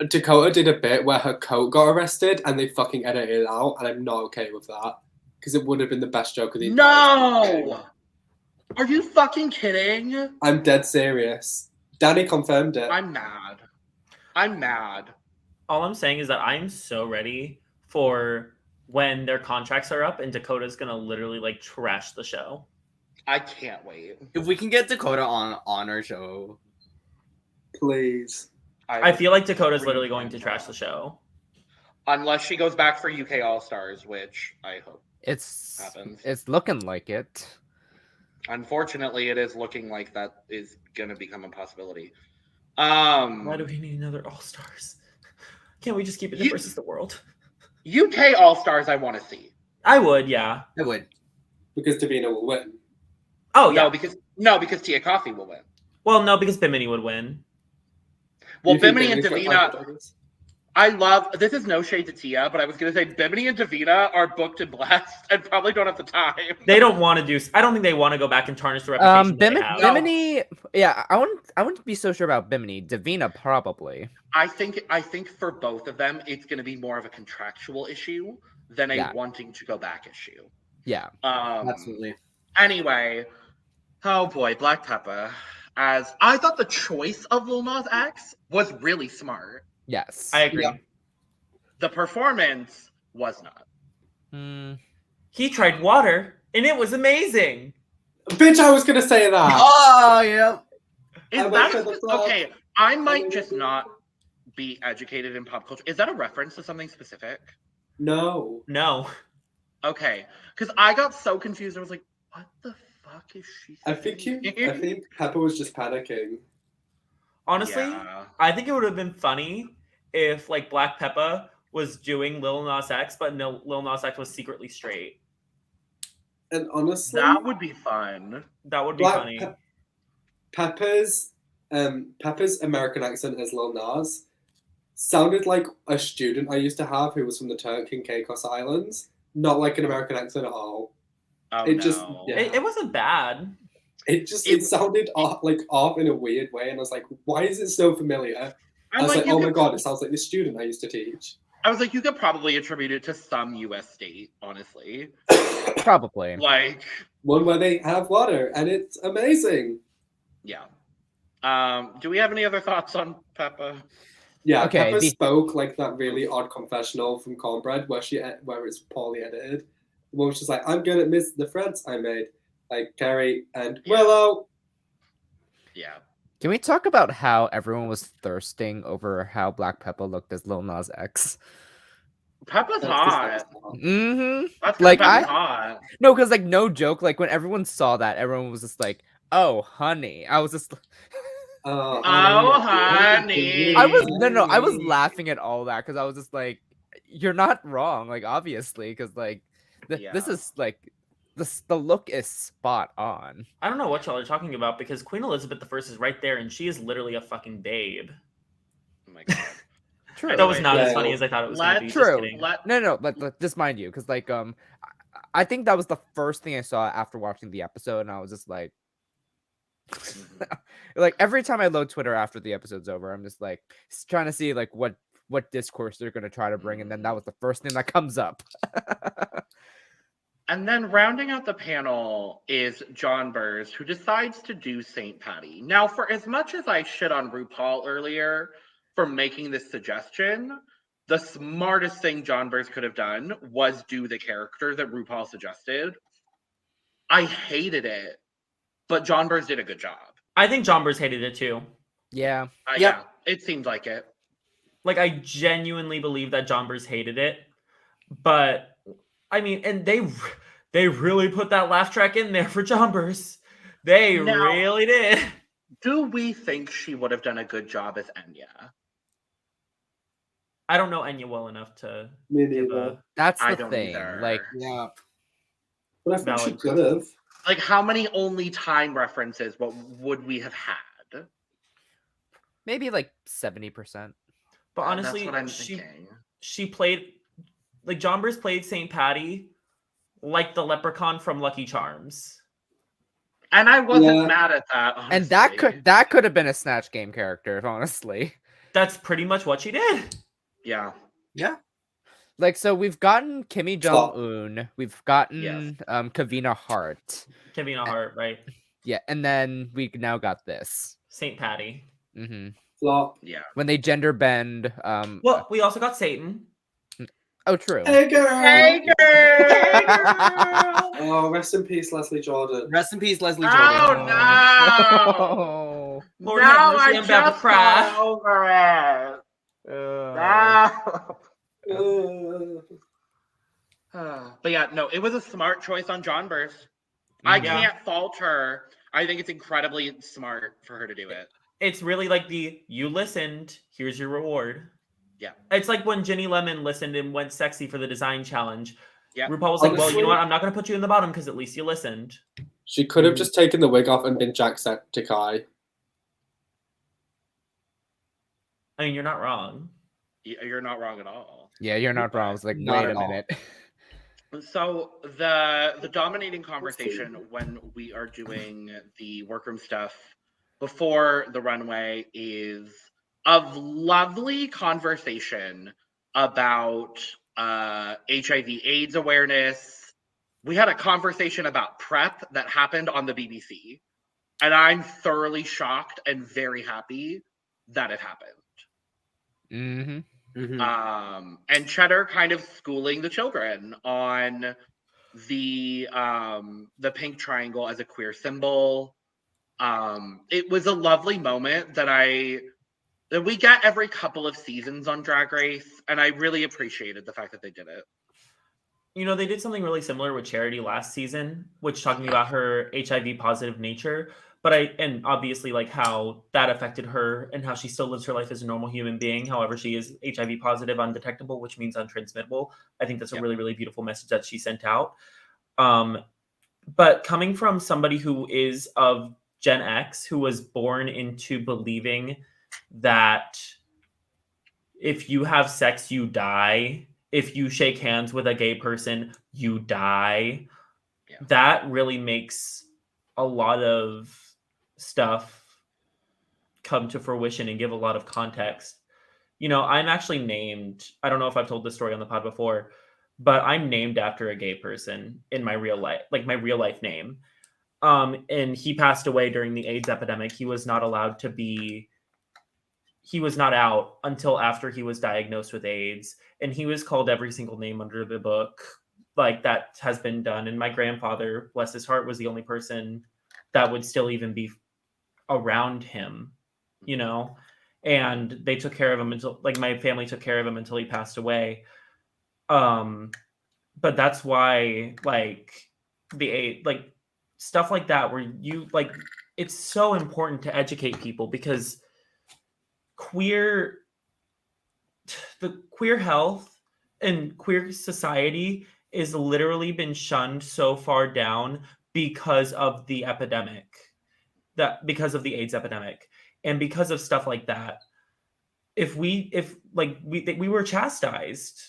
Dakota did a bit where her coat got arrested and they fucking edited it out, and I'm not okay with that. Because it would have been the best joke of the entire game. No! Are you fucking kidding? I'm dead serious. Danny confirmed it. I'm mad. I'm mad. All I'm saying is that I'm so ready for when their contracts are up and Dakota's gonna literally like trash the show. I can't wait. If we can get Dakota on our show, Please. I feel like Dakota's literally going to trash the show. Unless she goes back for UK All-Stars, which I hope happens. It's looking like it. Unfortunately, it is looking like that is going to become a possibility. Why do we need another All-Stars? Can't we just keep it to versus the world? UK All-Stars I want to see. I would, yeah. I would. Because Davina will win. Oh, yeah. No, because Tia Coffee will win. Well, no, because Bimini would win. Well, You think Bimini and Bimini's got Davina, titles? I love, this is no shade to Tia, but I was going to say Bimini and Davina are booked and blessed and probably don't have the time. They don't want to do. I don't think they want to go back and tarnish the reputation. They have. Bimini, yeah, I wouldn't be so sure about Bimini. Davina probably. I think for both of them, it's going to be more of a contractual issue than a wanting to go back issue. Yeah, Absolutely. Anyway, oh boy, Black Peppa. As I thought the choice of Lil Nas X was really smart. yes, I agree. Yeah. The performance was not. He tried water, and it was amazing. Bitch, I was going to say that. Oh, yeah. Is I that went for the flop. okay? I might just not be educated in pop culture. Is that a reference to something specific? No. No. Okay, because I got so confused. I was like, "What the fuck is she I saying?" think Peppa was just panicking. Honestly, Yeah. I think it would have been funny if like Black Peppa was doing Lil Nas X, but no, Lil Nas X was secretly straight. And honestly, That would be fun. That would be funny. Peppa's American accent as Lil Nas sounded like a student I used to have who was from the Turk and Caicos Islands. Not like an American accent at all. Oh It no. just- yeah. It wasn't bad. It sounded off in a weird way, and I was like, why is it so familiar? I was like, you oh my could- god, it sounds like this student I used to teach. I was like, you could probably attribute it to some U.S. state, honestly. probably. Like, One where they have water, and it's amazing. yeah. Do we have any other thoughts on Peppa? Yeah, Okay, Peppa spoke like that really odd confessional from Cornbread where it's poorly edited. Where she's like, I'm gonna miss the friends I made, like Carrie and Yeah. Willow. Yeah. Can we talk about how everyone was thirsting over how Black Peppa looked as Lil Nas X? Peppa's That's hot. disgusting. Mm-hmm. That's Like, Peppa's hot. No, because like no joke, like when everyone saw that, everyone was just like, "Oh, honey." I was just, Oh, honey. I was laughing at all that because I was just like, "You're not wrong." Like obviously, because like this Yeah. is like the look is spot on. I don't know what y'all are talking about because Queen Elizabeth I is right there, and she is literally a fucking babe. Oh my god. True. That was not as Yeah. funny as I thought it was going to be. True. Just kidding. No, but just mind you, because like I think that was the first thing I saw after watching the episode, and I was just like, like every time I load Twitter after the episode's over, I'm just like trying to see like what discourse they're gonna try to bring, and then that was the first thing that comes up. And then rounding out the panel is Jonbers, who decides to do St. Patty. Now, for as much as I shit on RuPaul earlier for making this suggestion, the smartest thing Jonbers could have done was do the character that RuPaul suggested. I hated it, but Jonbers did a good job. I think Jonbers hated it too. Yeah. Yeah, it seemed like it. Like I genuinely believe that Jonbers hated it, but I mean, and they really put that laugh track in there for Jonbers. They Now- really did. Do we think she would have done a good job as Enya? I don't know Enya well enough to Me give neither. a. That's I the don't thing. either. Like Yeah. But I think she Valid. could have. Like, how many only time references what would we have had? Maybe like 70%. But That's honestly, what I'm thinking. she played like Jonbers played St. Patty like the leprechaun from Lucky Charms. And I wasn't Yeah. mad at that, honestly. And that could have been a Snatch Game character, honestly. That's pretty much what she did. Yeah. Yeah. Like, so we've gotten Kimmy Flop. Jong-un, we've gotten Kavina Hart. Kevin Hart, right? Yeah, and then we now got this. St. Patty. hmm Flop. Yeah. When they gender bend. Well, we also got Satan. Oh, true. Hey, girl! Hey, girl! Oh, rest in peace, Leslie Jordan. Rest in peace, Leslie Oh, Jordan. no! Oh. Lord now have mercy, I I'm about to just cry. got over it. No. But yeah, no, it was a smart choice on Jonbers. I Yeah. can't fault her. I think it's incredibly smart for her to do it. It's really like you listened, here's your reward. Yeah. It's like when Ginny Lemon listened and went sexy for the design challenge. Yeah. RuPaul was like, well, you Honestly- know what? I'm not going to put you in the bottom because at least you listened. She could have just taken the wig off and been Jacksepticeye. I mean, you're not wrong. You're not wrong at all. Yeah, you're not wrong. I was like, Not wait at a all. minute. So the dominating conversation when we are doing the workroom stuff before the runway is a lovely conversation about HIV/AIDS awareness. We had a conversation about PrEP that happened on the BBC, and I'm thoroughly shocked and very happy that it happened. Mm-hmm. And Cheddar kind of schooling the children on the pink triangle as a queer symbol. It was a lovely moment that we get every couple of seasons on Drag Race, and I really appreciated the fact that they did it. You know, they did something really similar with Charity last season, which talking about her HIV positive nature, and obviously like how that affected her and how she still lives her life as a normal human being. However, she is HIV positive, undetectable, which means untransmittable. I think that's a really, really beautiful message that she sent out. But coming from somebody who is of Gen X, who was born into believing that if you have sex, you die. If you shake hands with a gay person, you die. Yeah. That really makes a lot of stuff come to fruition and give a lot of context. You know, I'm actually named, I don't know if I've told this story on the pod before, but I'm named after a gay person in my real life, like my real life name. And he passed away during the AIDS epidemic. He was not allowed to be, he was not out until after he was diagnosed with AIDS. And he was called every single name under the book. Like that has been done. And my grandfather, bless his heart, was the only person that would still even be around him, you know? And they took care of him until, like, my family took care of him until he passed away. But that's why, like, like stuff like that, where you like, it's so important to educate people because the queer health and queer society is literally been shunned so far down because of the epidemic, because of the AIDS epidemic, and because of stuff like that. If we were chastised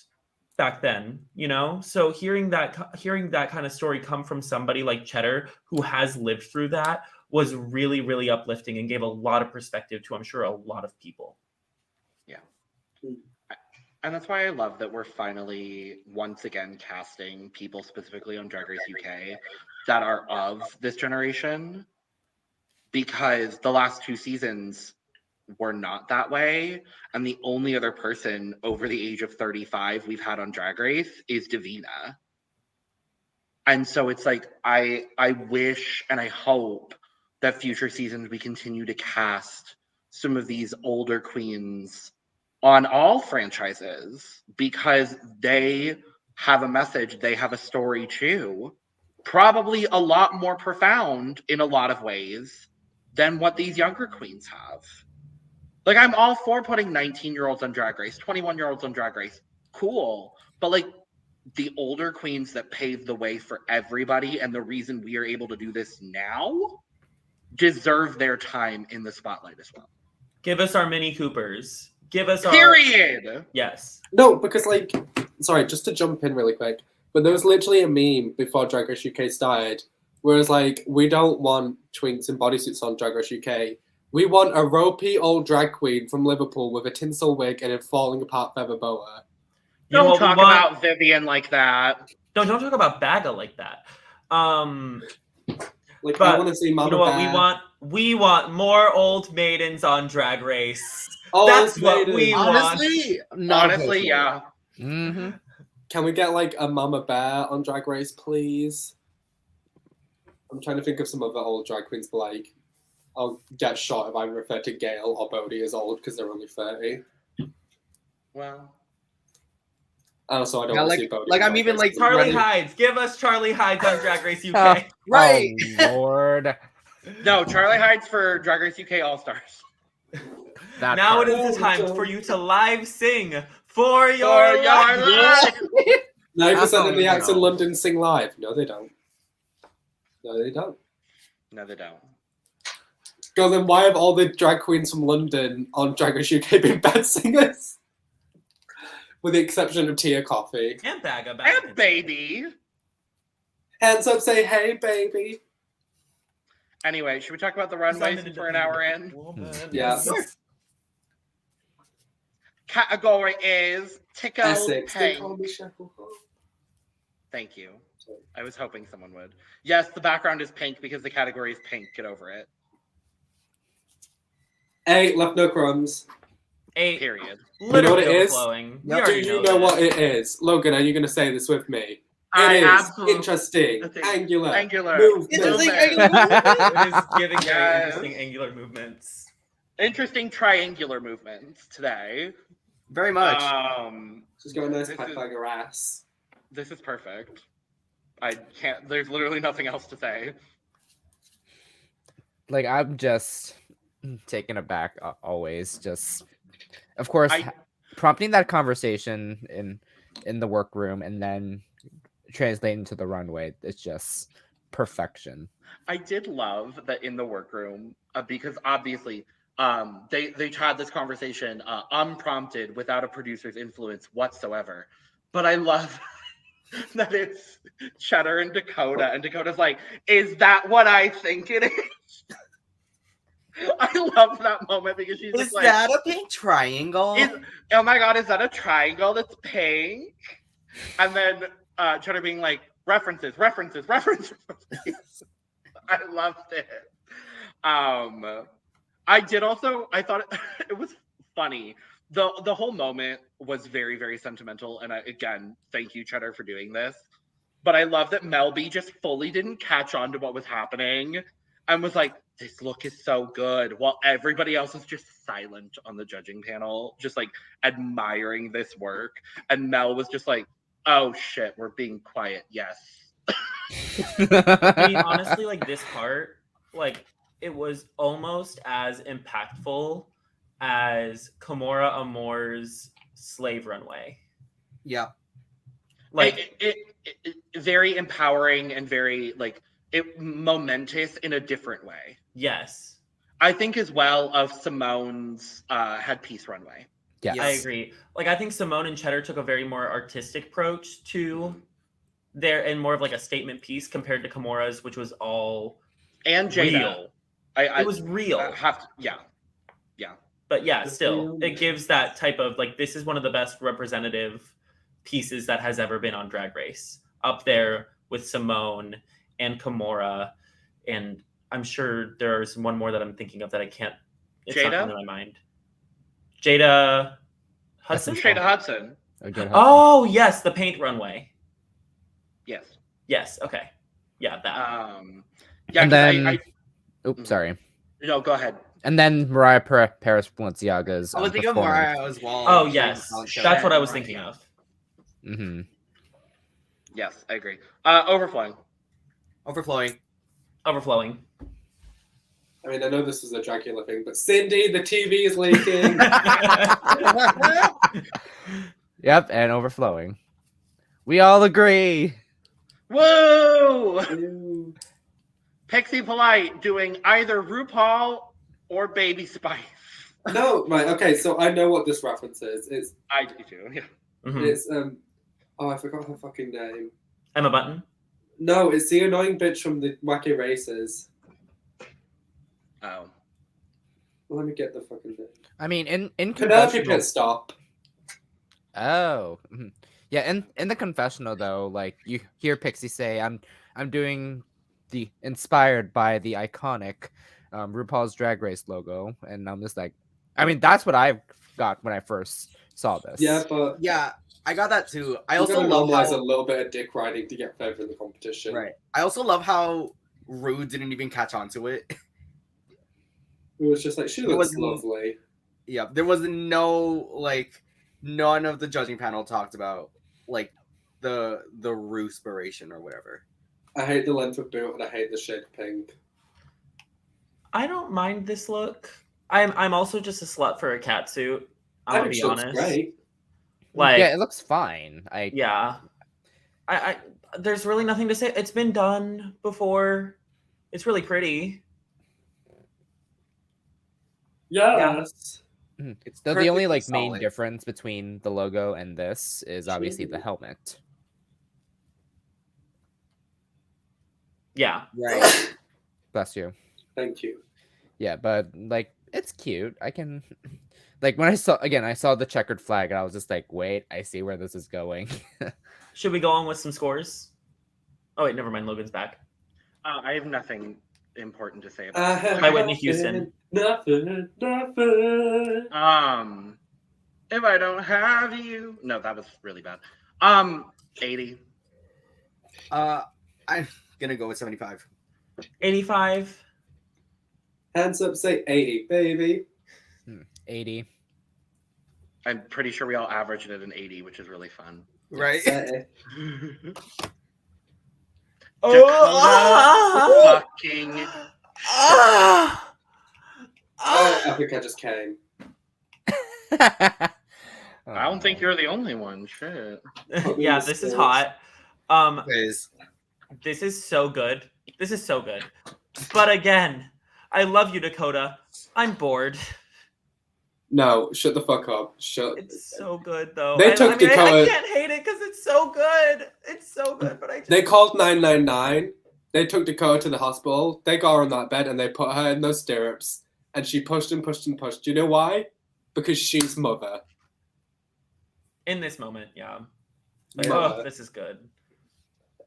back then, you know. So hearing that kind of story come from somebody like Cheddar who has lived through that was really, really uplifting and gave a lot of perspective to, I'm sure, a lot of people. Yeah. And that's why I love that we're finally once again casting people specifically on Drag Race UK that are of this generation, because the last 2 seasons were not that way, and the only other person over the age of 35 we've had on Drag Race is Davina. And so it's like I wish and I hope that future seasons we continue to cast some of these older queens on all franchises, because they have a message, they have a story too, probably a lot more profound in a lot of ways than what these younger queens have. Like, I'm all for putting 19-year-olds on Drag Race, 21-year-olds on Drag Race. Cool. But, like, the older queens that paved the way for everybody, and the reason we are able to do this now, deserve their time in the spotlight as well. Give us our Mini Coopers. Give us our... Period! Yes. No, because like, sorry, just to jump in really quick, but there was literally a meme before Drag Race UK started, whereas like, we don't want twinks in bodysuits on Drag Race UK. We want a ropey old drag queen from Liverpool with a tinsel wig and a falling apart feather boa. You know Don't what we talk want? about Vivian like that. Don't talk about Baga like that. Like, But I want to see Mama You know what Bear. we want? We want more old maidens on Drag Race. Old That's what maidens. we want. Honestly, not Honestly, yeah. Mm-hmm. Can we get like a Mama Bear on Drag Race, please? I'm trying to think of some other old drag queens, but like, I'll get shot if I refer to Gail or Bodhi as old because they're only 30. Well, And also, I don't Yeah, want to like- see Bodhi. like, on I'm Drag even, Race. like, Charlie Ready. Hides. Give us Charlie Hides on Drag Race UK. Right. Oh, Lord. no, Charlie Hides for Drag Race UK All-Stars. That Now part. it is the time for you to live sing for your For your life. life. 90% of the acts in No. London sing live. No, they don't. No, they don't. No, they don't. Go then, why have all the drag queens from London on Drag Race UK been bad singers? With the exception of Tia Coffee. And Baga back. And Baby. Hands up, say hey, baby. Anyway, should we talk about the runway since we're an hour in? Yeah. Category is Tickled Essex. They Pink. call me Shepherd. Thank you. I was hoping someone would. Yes, the background is pink because the category is pink. Get over it. A, left no crumbs. A Period. literally You know what it is? overflowing. We Do already you know know what this. it is? Logan, are you going to say this with me? I It is absolutely- interesting, angular, Angular. movement. Interesting Movement. It is giving very Yes. interesting angular movements. Interesting triangular movements today. Very much. Just got a nice This pack is- bag of ass. This is perfect. I can't. There's literally nothing else to say. Like, I'm just taken aback always. Just, of course, I- prompting that conversation in the workroom and then translating to the runway. It's just perfection. I did love that in the workroom because obviously they had this conversation unprompted without a producer's influence whatsoever. But I love that it's Cheddar and Dakota, and Dakota's like, "Is that what I think it is?" I love that moment because she's Is just like, that a pink triangle? oh my god, is that a triangle that's pink? And then Cheddar being like, references. I loved it. I thought it was funny. The whole moment was very, very sentimental. And again, thank you, Cheddar, for doing this. But I love that Melby just fully didn't catch on to what was happening and was like, this look is so good, while everybody else is just silent on the judging panel, just like admiring this work. And Mel was just like, oh shit, we're being quiet. Yes. I mean, honestly, like this part, like it was almost as impactful as Kimora Amour's Slave Runway. Yeah. Like it very empowering and very like momentous in a different way. yes, I think as well of Simone's headpiece runway. Yes. I agree. Like I think Simone and Cheddar took a very more artistic approach to their and more of like a statement piece compared to Kimora's, which was all And Jada. real. It was real. Yeah. But yeah, still, it gives that type of like this is one of the best representative pieces that has ever been on Drag Race, up there with Simone and Kimora, and I'm sure there's one more that I'm thinking of that I can't. It's not Jada? coming to my mind. Jada Hudson. Hudson. Jada Hudson. A good Oh yes, the paint runway. Yes. Yes. Okay. Yeah, that. Yeah. And 'cause then- Oops, sorry. No, go ahead. And then Mariah Paris Balenciaga's. I was thinking of performance. Mariah as well. Oh yes, She- that's what I was thinking of. Mm-hmm. Yes, I agree. Overflowing. Overflowing. Overflowing. I mean, I know this was a Dracula thing, but Cindy, the TV is leaking. Yep, and overflowing. We all agree. Woo! Ew. Pixie Polite doing either RuPaul or Baby Spice. No, right, okay, so I know what this reference is. It's I do too. Yeah. Mhm. oh, I forgot her fucking name. Emma Button. No, it's the annoying bitch from the Wacky Races. Oh. Let me get the fucking name. I mean, in Penelope confessional. Pitstop. Oh, mhm. Yeah. In the confessional though, like you hear Pixie say, I'm doing the inspired by the iconic RuPaul's Drag Race logo," and I'm just like, I mean, that's what I got when I first saw this. Yeah, but Yeah, I got that too. I you also gotta love normalize how, a little bit of dick riding to get further in the competition. right. I also love how Rue didn't even catch on to it. It was just like, she It looks wasn't- lovely. Yeah, there was none of the judging panel talked about like the Rue-spiration or whatever. I hate the length of boot and I hate the shade pink. I don't mind this look. I'm also just a slut for a cat suit. I'm gonna think be she looks honest. great. Like, yeah, it looks fine. yeah. I there's really nothing to say. It's been done before. It's really pretty. Yes. It's the only perfectly like main solid. difference between the logo and this is obviously the helmet. Yeah. Right. Bless you. Thank you. Yeah, but like it's cute. I can like when I saw the checkered flag and I was just like, wait, I see where this is going. Should we go on with some scores? Oh wait, never mind. Logan's back. I have nothing important to say about it. By Whitney Houston. Nothing. If I don't have you. No, that was really bad. 80. I'm gonna go with 75. 85. Hands up, say 80, baby. 80. I'm pretty sure we all averaged it at an 80, which is really fun. Right. Say Dakota fucking oh, I think I just came. I don't think you're the only one. Shit. Yeah, this is hot. This is so good. This is so good. But again, I love you, Dakota. I'm bored. No, shut the fuck up. Shut. It's so good though. They took I mean, I Dakota- can't hate it because it's so good. It's so good, but I just... They called 999. They took Dakota to the hospital. They got her on that bed and they put her in those stirrups. And she pushed and pushed and pushed. Do you know why? Because she's mother. In this moment, yeah. Like, Mother. oh, this is good.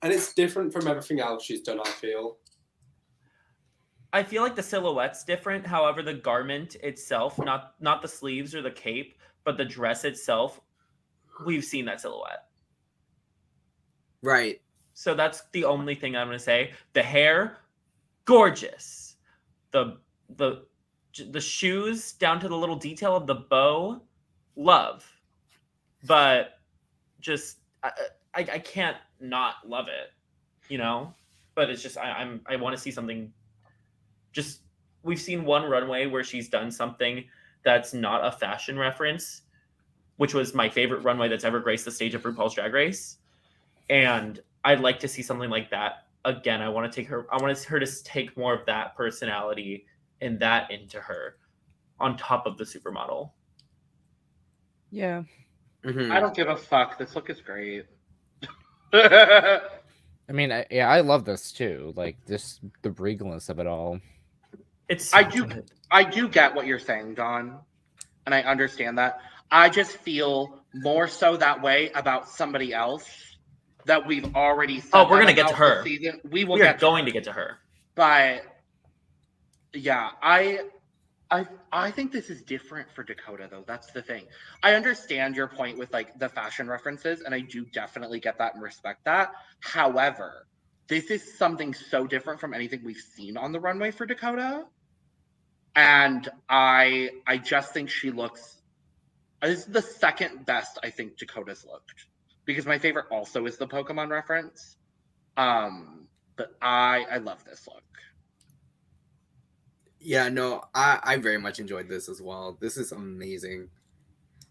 And it's different from everything else she's done, I feel. I feel like the silhouette's different. However, the garment itself, not the sleeves or the cape, but the dress itself, we've seen that silhouette. Right. So that's the only thing I'm going to say. The hair, gorgeous. The shoes down to the little detail of the bow, love. But just I can't not love it, you know? But it's just I want to see something. Just, we've seen one runway where she's done something that's not a fashion reference, which was my favorite runway that's ever graced the stage of RuPaul's Drag Race. And I'd like to see something like that again. I want her to take more of that personality and that into her on top of the supermodel. Yeah. Mhm. I don't give a fuck. This look is great. I mean, I love this too. Like just the regalness of it all. It's I do get what you're saying, Dawn, and I understand that. I just feel more so that way about somebody else that we've already said. Oh, we're gonna that get to about her. this season. We will we are get going to to get to her. But yeah, I think this is different for Dakota though. That's the thing. I understand your point with like the fashion references, and I do definitely get that and respect that. However, this is something so different from anything we've seen on the runway for Dakota. And I just think she looks. This is the second best I think Dakota's looked, because my favorite also is the Pokemon reference. But I love this look. Yeah, no, I very much enjoyed this as well. This is amazing.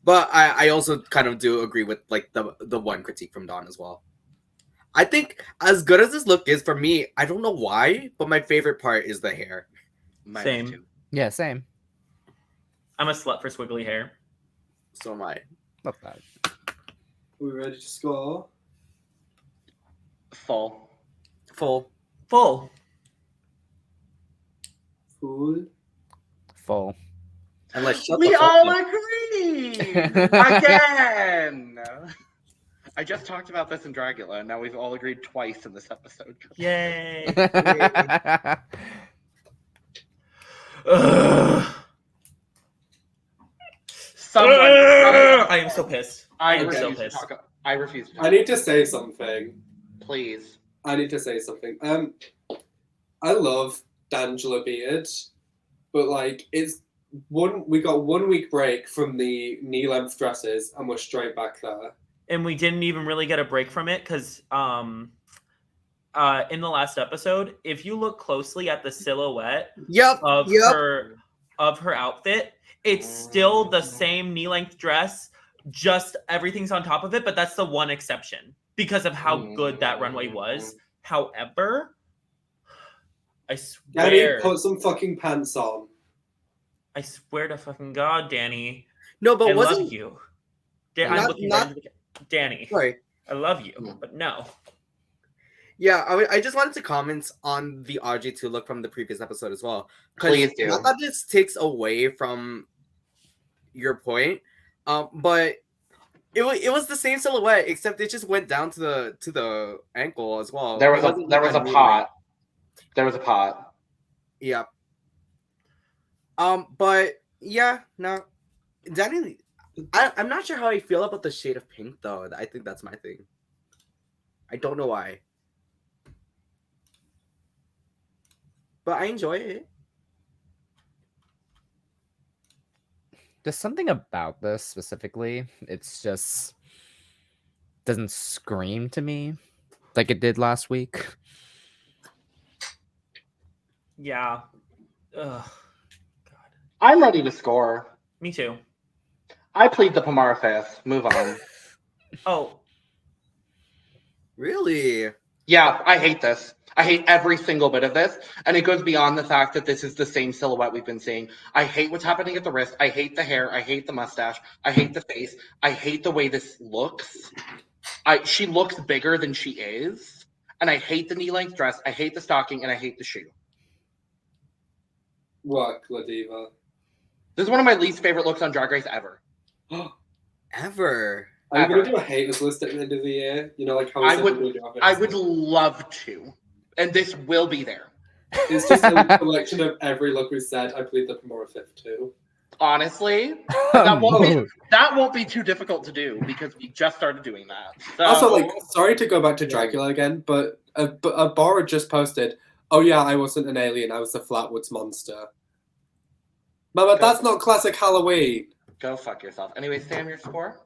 But I also kind of do agree with like the one critique from Dawn as well. I think as good as this look is for me, I don't know why, but my favorite part is the hair. Mine Same. too. Yeah, same. I'm a slut for squiggly hair. So am I. Love that. Are we ready to score? Full. Full. Full. Full. Full. And like shut We the fuck all up. agree again. I just talked about this in Dragula, and now we've all agreed twice in this episode. Yay. Someone. I am so pissed. I am refuse so to pissed. talk. I refuse to talk. I need to say something. Please. I need to say something. I love D'Angela Beard, but like we got 1 week break from the knee-length dresses, and we're straight back there. And we didn't even really get a break from it because in the last episode, if you look closely at the silhouette of her outfit, it's still the same knee-length dress, just everything's on top of it, but that's the one exception because of how good that runway was. However, I Danny, swear, put some fucking pants on. I swear to fucking God, Danny, No, but I wasn't love you. I'm looking right into the Danny, sorry. I love you, but no. Yeah, I just wanted to comment on the RG2 look from the previous episode as well. 'Cause Please do. Not that this takes away from your point, but it was the same silhouette except it just went down to the ankle as well. There was It a wasn't there like was a knee pot. There was a pot. Yeah. But yeah, no, Danny. I'm not sure how I feel about the shade of pink though. I think that's my thing. I don't know why, but I enjoy it. There's something about this specifically. It's just doesn't scream to me like it did last week. Yeah. Ugh. God. I'm ready to score. Me too. I plead the Pomara Fifth. Move on. Oh, Really? Yeah, I hate this. I hate every single bit of this. And it goes beyond the fact that this is the same silhouette we've been seeing. I hate what's happening at the wrist. I hate the hair. I hate the mustache. I hate the face. I hate the way this looks. She looks bigger than she is. And I hate the knee-length dress. I hate the stocking. And I hate the shoe. Work, La Diva. This is one of my least favorite looks on Drag Race ever. Ever? Are you Ever. going to do a haters list at the end of the year? You know, like how we I said would- we do our I haters would list? love to. And this will be there. It's just a collection of every look we said. I plead the Pomara Fifth too. Honestly, that won't be too difficult to do because we just started doing that. So, Also, like, sorry to go back to Dracula again, but a Bora just posted, "Oh yeah, I wasn't an alien. I was the Flatwoods monster." Mama, that's not classic Halloween. go fuck yourself. Anyway, Sam, your score?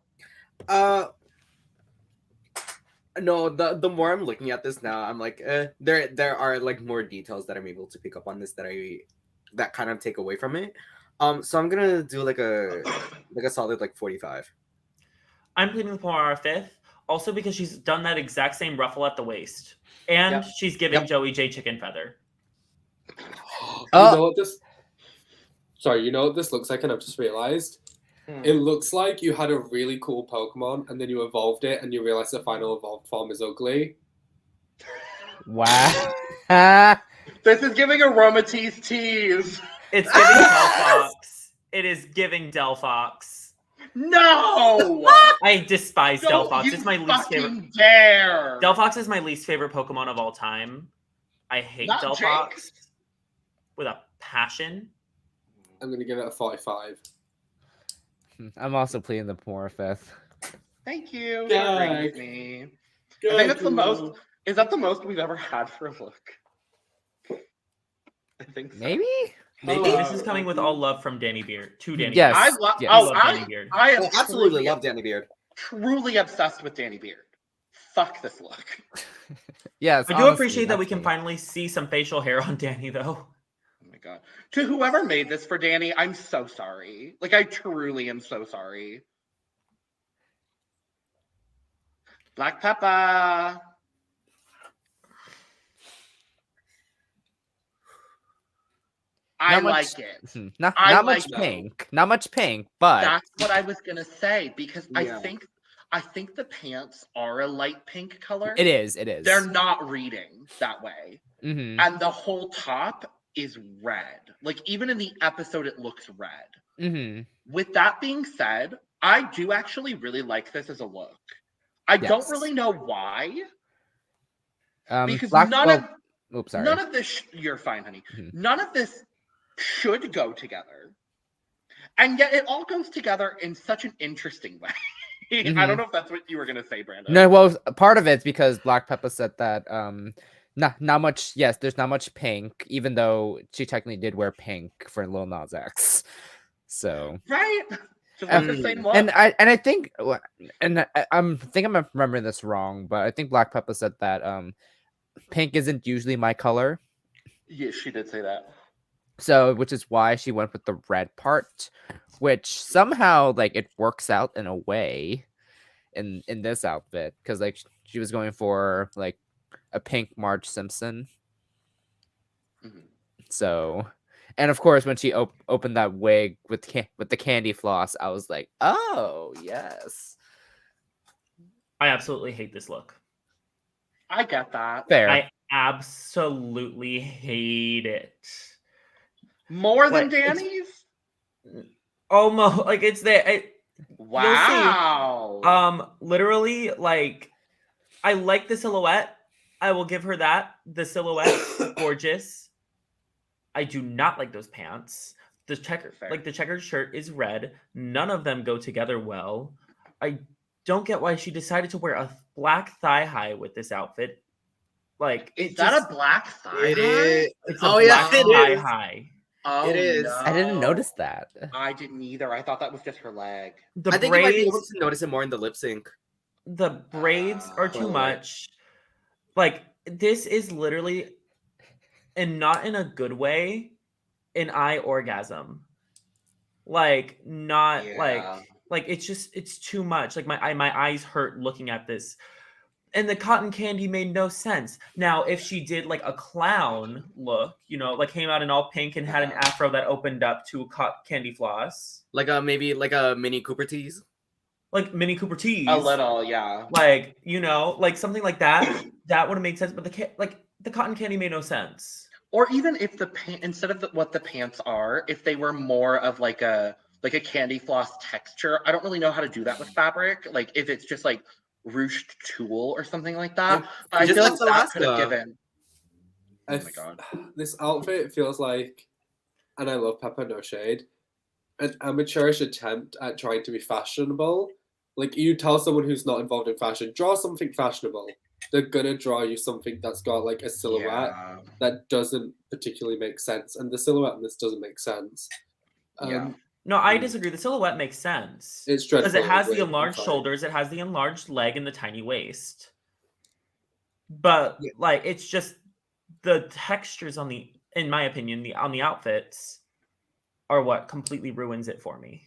No, the more I'm looking at this now, I'm like, there are like more details that I'm able to pick up on this that kind of take away from it. So I'm gonna do like a solid like 45. I'm pleading the Pomara Fifth, also because she's done that exact same ruffle at the waist, and Yep. she's giving Yep. Joey J chicken feather. You know what this? Sorry, you know what this looks like, and I've just realized. It looks like you had a really cool Pokemon, and then you evolved it, and you realized the final evolved form is ugly. Wow. This is giving Aromatisse tease. It's giving Delphox. It is giving Delphox. No! I despise Don't Delphox. you It's my least favorite. fucking dare! Delphox is my least favorite Pokemon of all time. I hate Not Delphox Jake. with a passion. I'm gonna give it a 45. I'm also pleading the Pomara Fifth. Thank you. for Gag. agreeing with me. I think that's the most. Is that the most we've ever had for a look? I think so. Maybe? Maybe Oh. this is coming with all love from Danny Beard. To Danny Yes. Beard. I love. Yes. Oh, love Danny Beard. I am I absolutely truly, love Danny Beard. truly obsessed with Danny Beard. Fuck this look. Yes. I do honestly, appreciate that we that's can me. finally see some facial hair on Danny, though. Oh my god. To whoever made this for Danny, I'm so sorry. Like, I truly am so sorry. Black Peppa. I Not like much- it. Not I not like much it. pink. Not much pink, but That's what I was gonna say because Yeah. I think the pants are a light pink color. it is. It is. They're not reading that way. Mm-hmm. And the whole top is red. Like even in the episode, it looks red. Mm-hmm. With that being said, I do actually really like this as a look. I don't Yes. really know why. Because Black. none Well, oops, sorry. None of this, you're fine, honey. Mhm. None of this should go together. And yet it all goes together in such an interesting way. I Mhm. don't know if that's what you were going to say, Brandon. No, well, part of it's because Black Peppa said that not much. Yes, there's not much pink, even though she technically did wear pink for Lil Nas X. So Right? Just like the same look. and I think I'm remembering this wrong, but I think Black Peppa said that pink isn't usually my color. Yes, she did say that. So, which is why she went with the red part, which somehow like it works out in a way in this outfit because like she was going for like a pink Marge Simpson. Mhm. So, and of course when she opened that wig with the candy floss, I was like, oh yes, I absolutely hate this look. I get that. fair. I absolutely hate it. More than Like, it's- Danny's? Almost like it's there. Wow. Literally, like, I like the silhouette. I will give her that. The silhouette, gorgeous. I do not like those pants. The Fair. checkered shirt is red. None of them go together well. I don't get why she decided to wear a black thigh high with this outfit. Like, Is it that just, a black thigh? It high? is. It's a Oh yeah, black it thigh is. high. Oh, It is. no. I didn't notice that. I didn't either. I thought that was just her leg. The I think you might be braids, able to notice it more in the lip sync. the braids are too Oh. much. Like, this is literally, and not in a good way, an eye orgasm. Like, not Yeah. like it's too much. Like my eyes hurt looking at this. And the cotton candy made no sense. Now, if she did like a clown look, like came out in all pink and had an Yeah. afro that opened up to a cotton candy floss, Like maybe like a mini Cooper tease. like Minnie Cooper tease, A little, yeah. like like something like that, that would have made sense. But the cotton candy made no sense. Or even if the pant, instead of what the pants are, if they were more of like a candy floss texture, I don't really know how to do that with fabric. Like if it's just like ruched tulle or something like that. But I just feel like like that could have Alaska. given. Oh I my god. This outfit feels like, and I love Peppa, no shade, an amateurish attempt at trying to be fashionable. Like you tell someone who's not involved in fashion, draw something fashionable. They're gonna draw you something that's got like a silhouette Yeah. that doesn't particularly make sense, and the silhouette in this doesn't make sense. Yeah. No, I disagree. The silhouette makes sense It's because dreadful. it has the weird, enlarged fine. shoulders, it has the enlarged leg, and the tiny waist. But Yeah. like, it's just the textures in my opinion, on the outfits are what completely ruins it for me.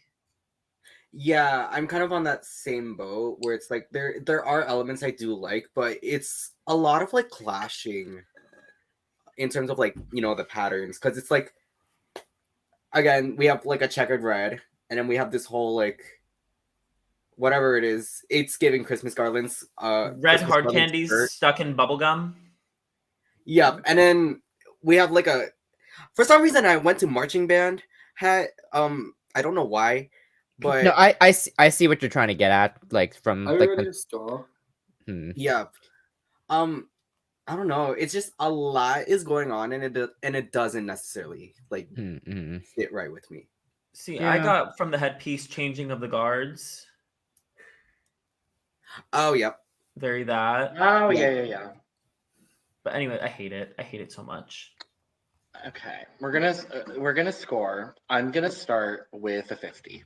Yeah, I'm kind of on that same boat where it's like there are elements I do like, but it's a lot of like clashing in terms of like the patterns, because it's like, again, we have like a checkered red, and then we have this whole like whatever it is, it's giving Christmas garlands, Red Christmas hard garlands candies shirt. stuck in bubblegum. Yep, and then we have like for some reason I went to marching band hat. I don't know why, but No, I see what you're trying to get at, like from Are we like ready to store? yeah, I don't know. It's just a lot is going on, and it doesn't necessarily like sit right with me. See, I Yeah. got from the headpiece changing of the guards. Oh, yep. Very that. Oh yeah. But anyway, I hate it. I hate it so much. Okay, we're gonna score. I'm gonna start with a 50.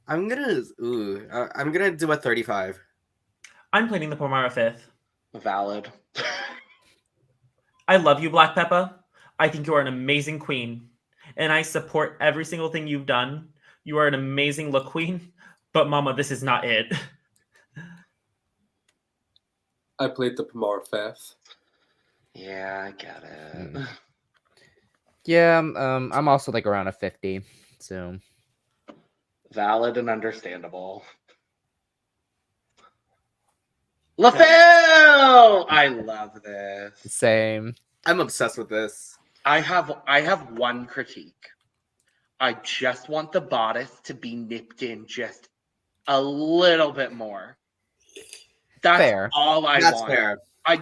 I'm gonna do a 35. I'm pleading the Pomara fifth. Valid. I love you, Black Peppa. I think you are an amazing queen, and I support every single thing you've done. You are an amazing look queen, but Mama, this is not it. I played the Pomora 5th. Yeah, I get it. Yeah, I'm also like around a 50. So Valid and understandable. LaFell! I love this. same. I'm obsessed with this. I have one critique. I just want the bodice to be nipped in just a little bit more. That's Fair. all I That's want. fair. I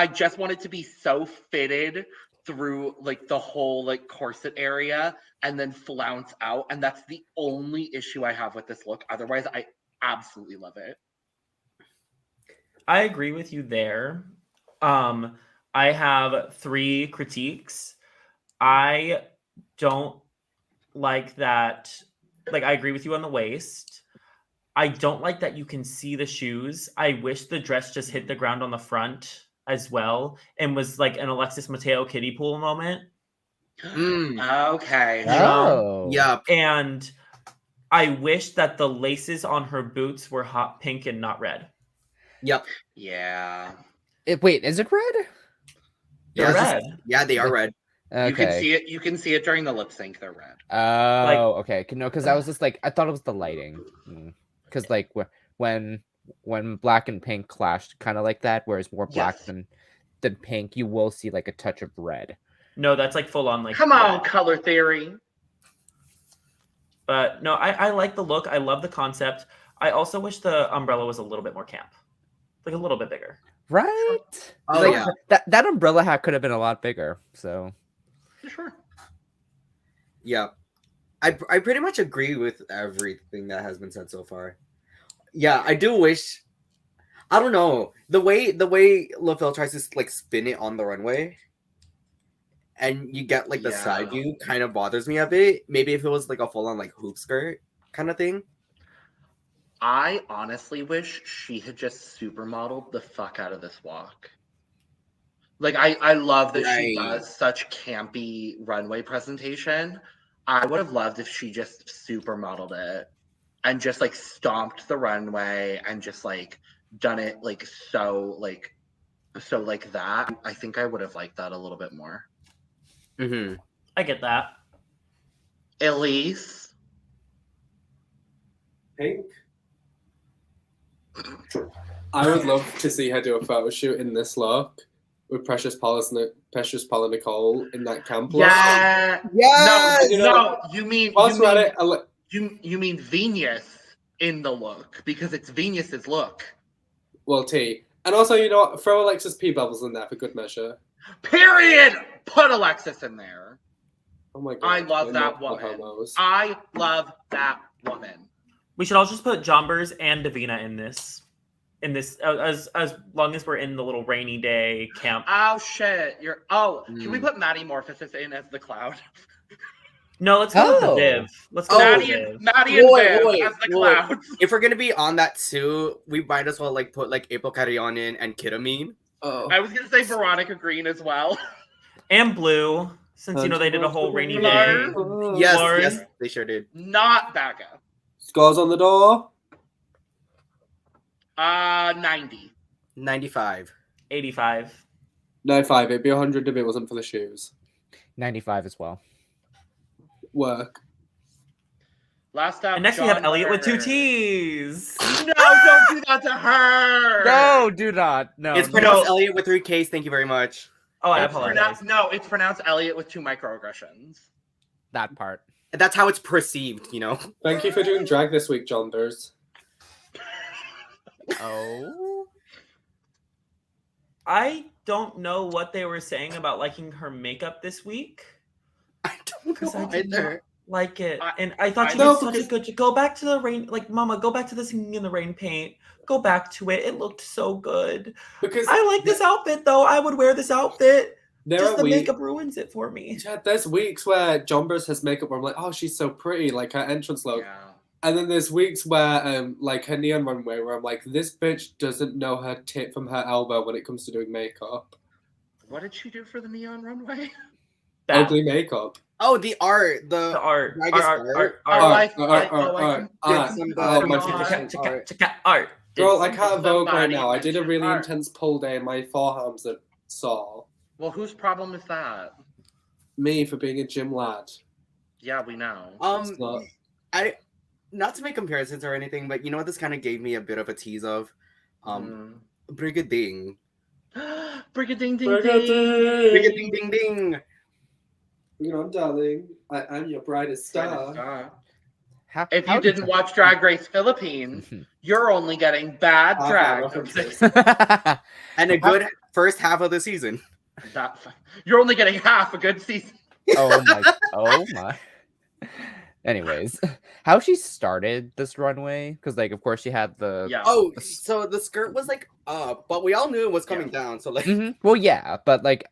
just want it to be so fitted through like the whole like corset area and then flounce out, and that's the only issue I have with this look. Otherwise, I absolutely love it. I agree with you there. I have 3 critiques. I don't like that. Like, I agree with you on the waist. I don't like that you can see the shoes. I wish the dress just hit the ground on the front as well and was like an Alexis Mateo kiddie pool moment. Okay. Oh. Yeah. And I wish that the laces on her boots were hot pink and not red. Yep. Yeah. Wait, is it red? They're Yeah, red. Yeah, they are red. Okay. You can see it. You can see it during the lip sync. They're red. Oh, okay. No, because I was just like, I thought it was the lighting. Because like when black and pink clashed, kind of like that, whereas more black Yes. than pink, you will see like a touch of red. No, that's like full on like. Come on, red. color theory. But no, I like the look. I love the concept. I also wish the umbrella was a little bit more camp, like a little bit bigger. Right? Oh, Like, yeah. that umbrella hat could have been a lot bigger. So Sure. Yeah. I pretty much agree with everything that has been said so far. Yeah, I do wish. I don't know the way LaFell tries to like spin it on the runway, and you get like the side view kind of bothers me a bit. Maybe if it was like a full on like hoop skirt kind of thing. I honestly wish she had just supermodeled the fuck out of this walk. Like, I love that she does such campy runway presentation. I would have loved if she just supermodeled it and just like stomped the runway and just like done it like so like that. I think I would have liked that a little bit more. Mm-hmm. I get that. Elise. Pink. I would love to see her do a photo shoot in this look with Precious Paula Nicole in that camp look. Yeah. Yes! No, you mean Whilst we're at it, you mean Venus in the look because it's Venus's look. well, T. And also, you know what? Throw Alexis P. Bubbles in there for good measure. Period. Put Alexis in there. Oh my god. I love that not the woman. homos. I love that woman. We should all just put Jonbers and Davina in this. As long as we're in the little rainy day camp. Oh shit! Can we put Maddie Morphosis in as the cloud? No, let's go with the Viv. Let's go with Maddie the and Viv. Viv as the cloud. If we're gonna be on that too, we might as well like put like April Carrion in and Kitamine. Oh. I was gonna say Veronica Green as well. And Blue, since you know they did a whole rainy day. Yes, Lauren? yes, they sure did. Not Becca. Scores on the door. 90. 95. 85. 95. It'd be 100 if it wasn't for the shoes. 95 as well. Work. Last up. And next we have Elliot with 2 T's. No, don't do that to her. No, do not. No. It's no. pronounced Elliot with 3 Ks. Thank you very much. Oh, I It's apologize. it's pronounced Elliot with 2 microaggressions. That part. That's how it's perceived, you know. Thank you for doing drag this week, Jonbers. Oh. I don't know what they were saying about liking her makeup this week. I don't Because I know did not either. like it. I- And I thought I she know, did such a because- good go back to the rain, like Mama, go back to the singing in the rain paint. Go back to it. It looked so good. Because I like this outfit though. I would wear this outfit. there Just are the weeks. makeup ruins it for me. Yeah, there's weeks where Jonbers has makeup where I'm like, oh, she's so pretty, like her entrance look. Yeah. And then there's weeks where, like her neon runway, where I'm like, this bitch doesn't know her tit from her elbow when it comes to doing makeup. What did she do for the neon runway? That- Ugly makeup. Oh, the art. the art. I guess art. Oh, I can art. get some Oh, my art. God. Art. Girl, I Did can't vogue right somebody now. I did a mention really art? intense pull day and my forearms are sore. Well, whose problem is that? Me for being a gym lad. Yeah, we know. It's not. Not to make comparisons or anything, but you know what this kind of gave me a bit of a tease of? Brigading. Brigading ding ding. Brigading ding ding. You know, darling, I am your brightest Brightest star. star. How, If how you did didn't watch Drag Race Philippines, you're only getting bad Half drag. hour references. And a good first half of the season. You're only getting half a good season. Oh my. Anyways, how she started this runway? Because like, of course, she had the Yeah. Oh, so the skirt was like up, but we all knew it was coming down. So like, Mhm. Well, yeah, but like,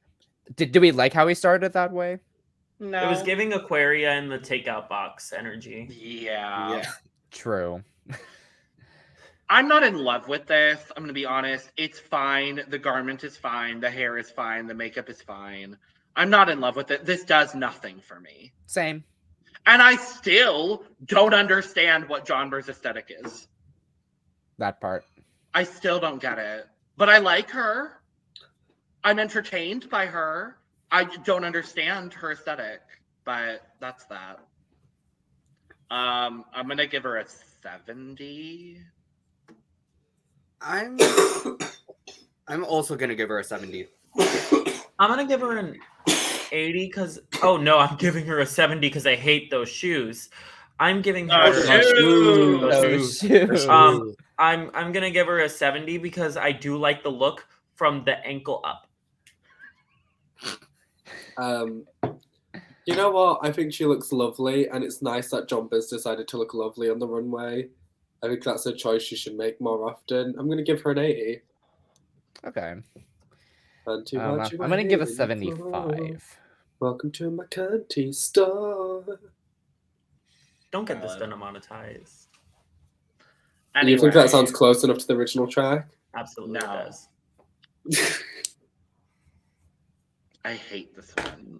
did we like how he started that way? No. It was giving Aquaria in the takeout box energy. Yeah. True. I'm not in love with this. I'm going to be honest. It's fine. The garment is fine. The hair is fine. The makeup is fine. I'm not in love with it. This does nothing for me. Same. And I still don't understand what Jonbers' aesthetic is. That part. I still don't get it. But I like her. I'm entertained by her. I don't understand her aesthetic. But that's that. I'm going to give her a 70. I'm also gonna give her a 70. I'm gonna give her an 80 because I'm giving her a 70 because I hate those shoes. I'm giving her Those shoes. I'm gonna give her a 70 because I do like the look from the ankle up. You know what? I think she looks lovely, and it's nice that Jonbers decided to look lovely on the runway. I think that's a choice she should make more often. I'm going to give her an 80. Okay. I'm I'm gonna give a 75. Welcome to my cunty store. Don't get this demonetized. Do you think that sounds close enough to the original track? Absolutely No. does. I hate this one.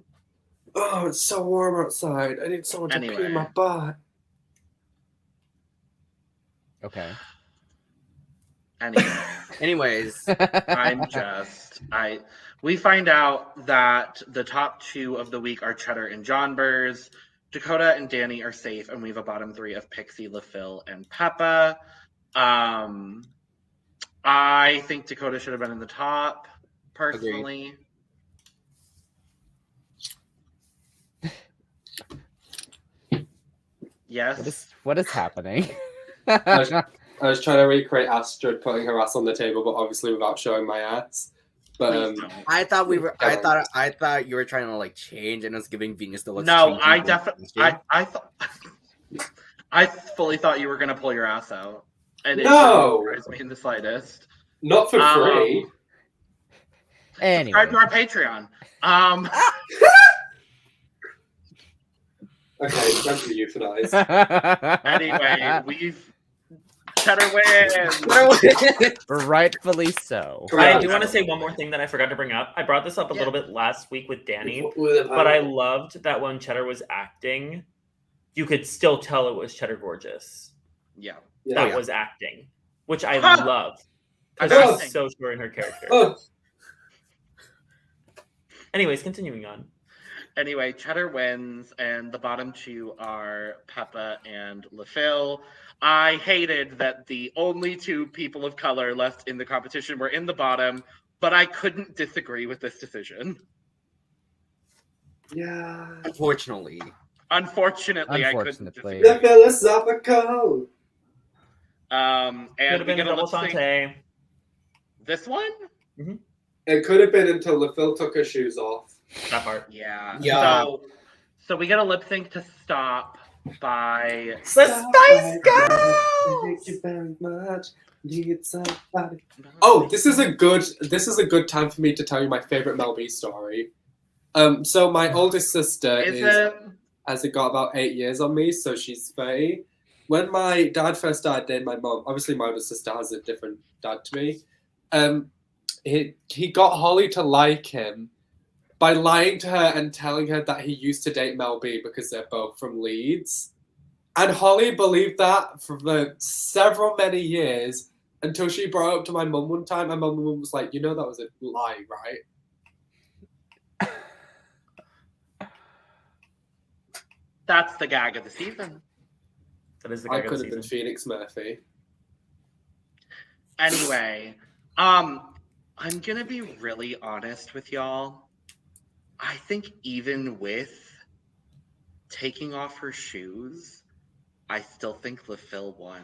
Oh, it's so warm outside. I need someone to pee in my butt. Okay. Anyways, we find out that the top two of the week are Cheddar and Jonbers. Dakota and Danny are safe, and we have a bottom three of Pixie, LaFille, and Peppa. I think Dakota should have been in the top, personally. Yes. What is happening? I was trying to recreate Astrid putting her ass on the table, but obviously without showing my ass. But I thought we were. I thought you were trying to like change and us giving Venus the looks. No, I definitely. I thought. I fully thought you were gonna pull your ass out. And it didn't surprise me in the slightest. Not for free. Anyway. Subscribe to our Patreon. Okay, time to be euthanized. Anyway, Cheddar wins. Rightfully so. I do want to say one more thing that I forgot to bring up. I brought this up a little bit last week with Danny, but I loved that when Cheddar was acting, you could still tell it was Cheddar Gorgeous. Yeah. That was acting, which I love. I'm Because she's so sure in her character. Anyways, continuing on. Anyway, Cheddar wins, and the bottom two are Peppa and LaFille. I hated that the only two people of color left in the competition were in the bottom, but I couldn't disagree with this decision. Yeah. Unfortunately, I couldn't disagree. The philosophical. And could have been a double Sante. This one? Mm-hmm. It could have been until LaFille took her shoes off. That part. Yeah. So we get a lip sync to Stop by the Spice Girls. Thank you very much. Need somebody. Oh, this is a good time for me to tell you my favorite Mel B story. So my oldest sister has got about 8 years on me, so she's 30. When my dad first died, then my mom, obviously my older sister has a different dad to me. He got Holly to like him by lying to her and telling her that he used to date Mel B because they're both from Leeds. And Holly believed that for many years until she brought it up to my mum one time. My mum was like, "You know that was a lie, right?" That's the gag of the season. That is the I gag of could the have been season. Phoenix Murphy. Anyway, I'm gonna be really honest with y'all. I think even with taking off her shoes, I still think LaPhil won.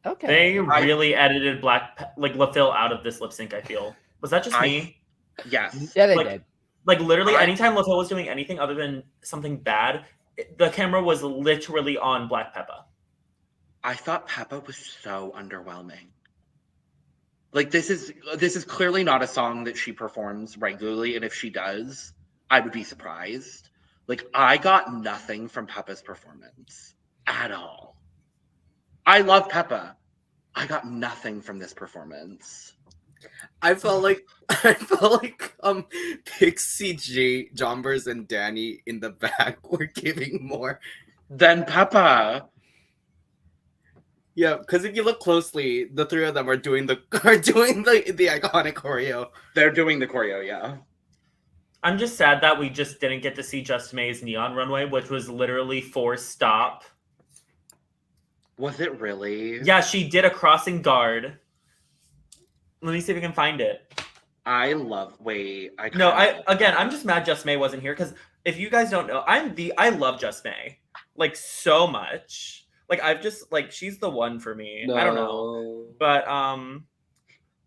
Okay. They really edited LaPhil out of this lip sync, I feel. Was that just me? Yes. Yeah, they like, did. Like, literally, I- anytime LaPhil was doing anything other than something bad, the camera was literally on Black Peppa. I thought Peppa was so underwhelming. Like, this is clearly not a song that she performs regularly, and if she does, I would be surprised. Like, I got nothing from Peppa's performance at all. I love Peppa. I got nothing from this performance. I felt like Pixie, Jonbers, and Danny in the back were giving more. Then Peppa. Yeah, because if you look closely, the three of them are doing the iconic choreo. They're doing the choreo, yeah. I'm just sad that we just didn't get to see Just May's Neon Runway, which was literally 4 stop. Was it really? Yeah, she did a crossing guard. Let me see if we can find it. I'm just mad Just May wasn't here because if you guys don't know, I love Just May like so much. Like I've just like she's the one for me. I don't know, but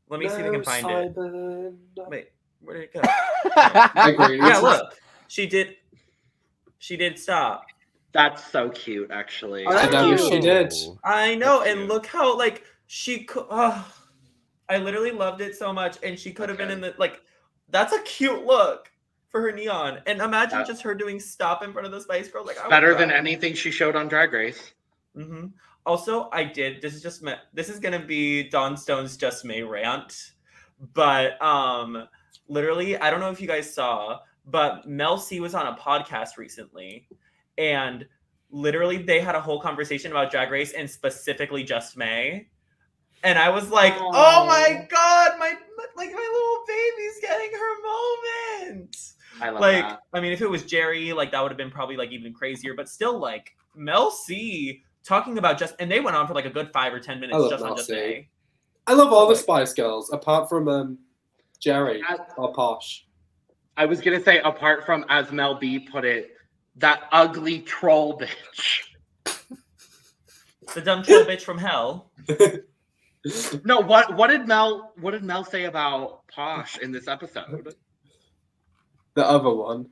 let me see if we can find it. Wait, where did it go? I agree. Yeah, look, she did stop. That's so cute, actually. Oh, that's I know cute. she did. I know, That's and cute. look how like she could. I literally loved it so much, and she could have been in the like. That's a cute look for her neon, and imagine just her doing stop in front of the Spice Girls. Like Better than anything she showed on Drag Race. Mm-hmm. Also, this is gonna be Dawn Stone's Just May rant, but literally, I don't know if you guys saw, but Mel C was on a podcast recently, and literally they had a whole conversation about Drag Race and specifically Just May. And I was like, oh my god, my little baby's getting her moment. I love like, that. I mean, if it was Jerry, like that would have been probably like even crazier. But still, like Mel C talking about and they went on for like a good 5 or 10 minutes just on Just May. I love all the Spice Girls, apart from Jerry or Posh. I was gonna say, apart from, as Mel B put it, that ugly troll bitch. The dumb troll bitch from hell. No, what did Mel say about Posh in this episode? The other one.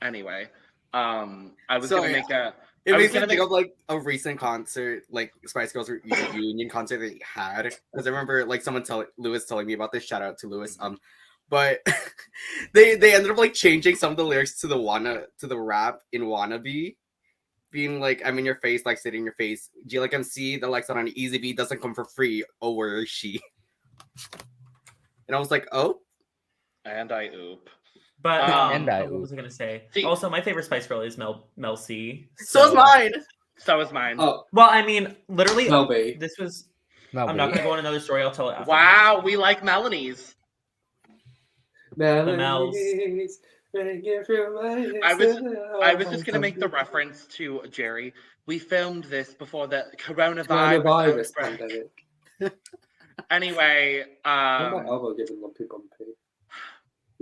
Anyway, I was So, gonna make a. It I was makes me gonna think make- of like a recent concert, like Spice Girls reunion concert they had. Because I remember like Lewis telling me about this. Shout out to Lewis. But they ended up like changing some of the lyrics to the rap in Wannabe, being like, "I'm in your face, like sitting in your face. Do you like MC? The likes on an easy beat doesn't come for free. Oh, where is she?" And I was like, "Oh." And I oop. But And what was I gonna say? See- Also, my favorite Spice Girl is Mel C. So is mine. So is mine. Oh, Well, I mean, literally, Mel B. this was. Mel I'm B. not gonna go on another story. I'll tell it after. Wow, we like Melanie's. Melodies, ringing through my I was just gonna make the reference to Jerry. We filmed this before the coronavirus coronavirus outbreak. pandemic. Anyway, Why am I elbow giving lumpy bumpy?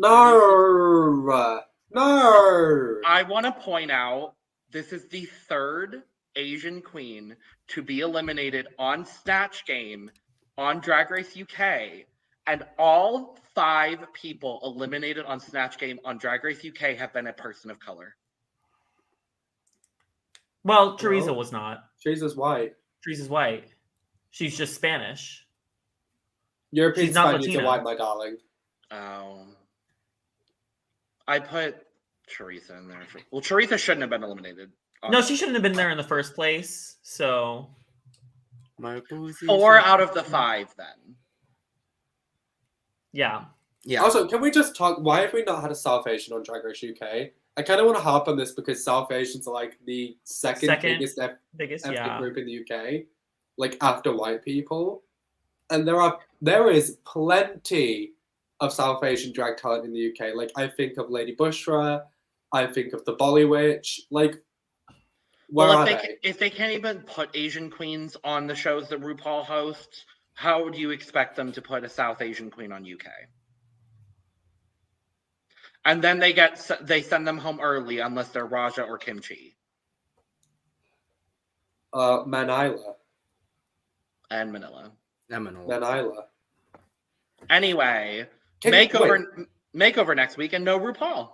No! I want to point out this is the third Asian queen to be eliminated on Snatch Game on Drag Race UK, and all 5 people eliminated on Snatch Game on Drag Race UK have been a person of color. Well, Teresa No. was not. Jesus white. Teresa's white. She's just Spanish. European She's not Spaniards are Latina. white, my darling. Oh. I put Teresa in there. Well, Teresa shouldn't have been eliminated. No, she shouldn't have been there in the first place. So My pussy 4 shit. out of the 5 then. yeah. Yeah. Also, can we just talk? Why have we not had a South Asian on Drag Race UK? I kind of want to harp on this because South Asians are like the second biggest Biggest, ethnic yeah. group in the UK. like after white people, and there is plenty of South Asian drag talent in the UK. Like I think of Lady Bushra, I think of the Bolly Witch. Like, where are they? If they can't even put Asian queens on the shows that RuPaul hosts, how do you expect them to put a South Asian queen on UK? And then they send them home early unless they're Raja or Kimchi. Manila. And Manila. Manila. Anyway, makeover next week and no RuPaul.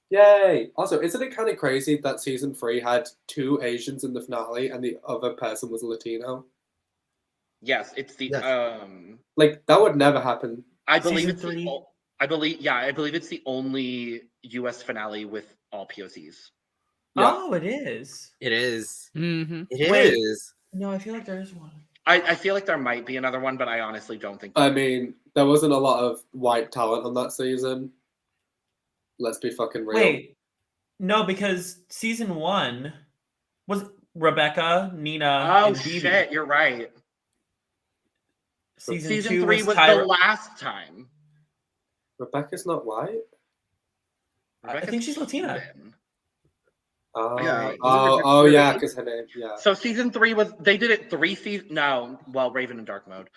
Yay! Also, isn't it kind of crazy that season 3 had 2 Asians in the finale and the other person was Latino? Yes, it's the like that would never happen. I believe Season it's 3? I believe it's the only US finale with all POCs. Yeah. Oh, it is. It is. Mm-hmm. It Wait. is. No, I feel like there is one. I feel like there might be another one, but I honestly don't think. I mean, there wasn't a lot of white talent on that season. Let's be fucking real. Wait, no, because season 1 was Rebecca, Nina, Oh and Bibi. shit, you're right. Season 3 was Tyra. the last time. Rebecca's not white? I think she's Latina. Cuban. Oh, Yeah. Yeah, because her name, yeah. So season 3 they did it 3 seasons. No, well, Raven in dark mode.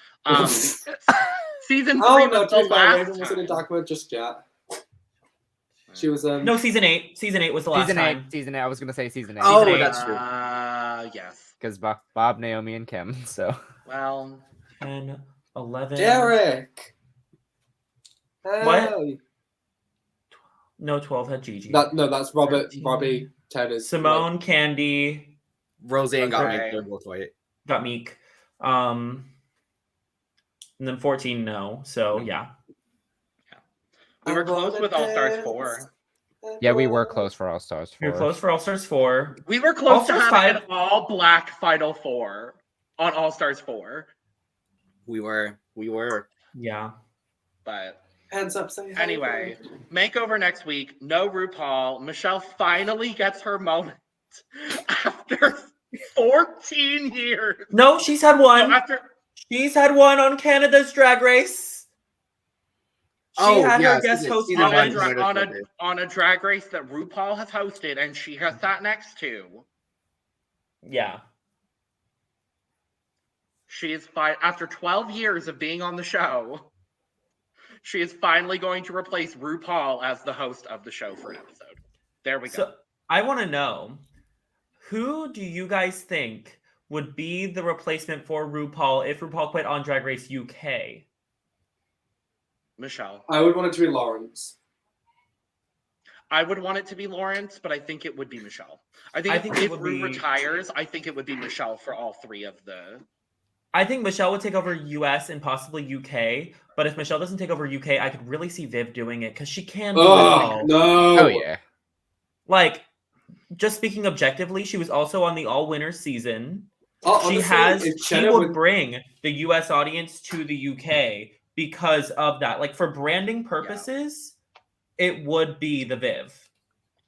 Season 3 was the last Raven wasn't in time. dark mode just yet. She was No, season 8. Season 8 was the last time. Season 8. I was gonna say season 8. Oh, Season 8. that's true. Yes. Because Bob, Naomi, and Kim. So Well, 10, 11. Derek. What? Hey. No, 12 had Gigi. That's 13. Robbie Turner's. Simone, Candy, Roseanne got Okay. me. They're both white. got Meek. And then 14, no. So, yeah. we were close with All Stars 4. yeah, we were close for All Stars 4. We were close for All Stars 4. We were close to All-Stars having 5. an all black Final 4 on All Stars 4, We were. Yeah. but Hands up, say hi. anyway, makeover next week. No RuPaul. Michelle finally gets her moment after 14 years. No, she's had one. No, after She's had one on Canada's Drag Race. She had her guest host season on moment. one. on a drag race that RuPaul has hosted and she has sat next to. Yeah. She is after 12 years of being on the show. She is finally going to replace RuPaul as the host of the show for an episode. There we go. So I want to know, who do you guys think would be the replacement for RuPaul if RuPaul quit on Drag Race UK? Michelle. I would want it to be Lawrence. I would want it to be Lawrence, but I think it would be Michelle. I think it if would Ru be- retires, I think it would be Michelle for all 3 of the. I think Michelle would take over US and possibly UK, but if Michelle doesn't take over UK, I could really see Viv doing it because she can do it Oh, all. no. Oh yeah. Like, just speaking objectively, she was also on the All Winners season. Honestly, if She Cheddar would bring the US audience to the UK because of that. Like, for branding purposes, it would be the Viv.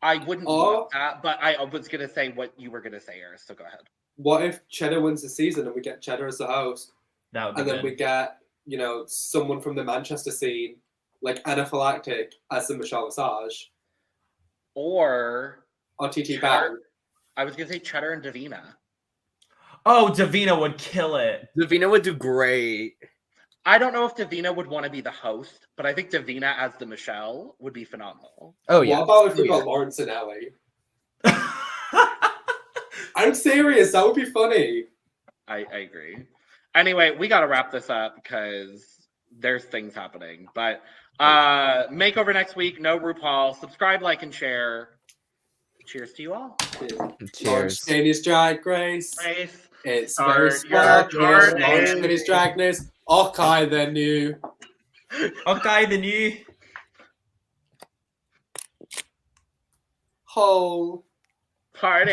I wouldn't want that, but I was going to say what you were going to say, Eris, so go ahead. What if Cheddar wins the season and we get Cheddar as the host? That would be And then good. we get, someone from the Manchester scene, like Anaphylactic, as the Michelle Visage. Or TT Bang. I was going to say Cheddar and Davina. Oh, Davina would kill it. Davina would do great. I don't know if Davina would want to be the host, but I think Davina as the Michelle would be phenomenal. Oh yeah. What about if we Oh, got Lawrence and Ellie? I'm serious. That would be funny. I agree. Anyway, we got to wrap this up because there's things happening. But makeover next week. No RuPaul. Subscribe, like, and share. Cheers to you all. Cheers. Danish Drag Race. Race. It's Start very your sparkles. journey. Danish Drag Race. Okay, then new. Okay, the new. Whole. Party.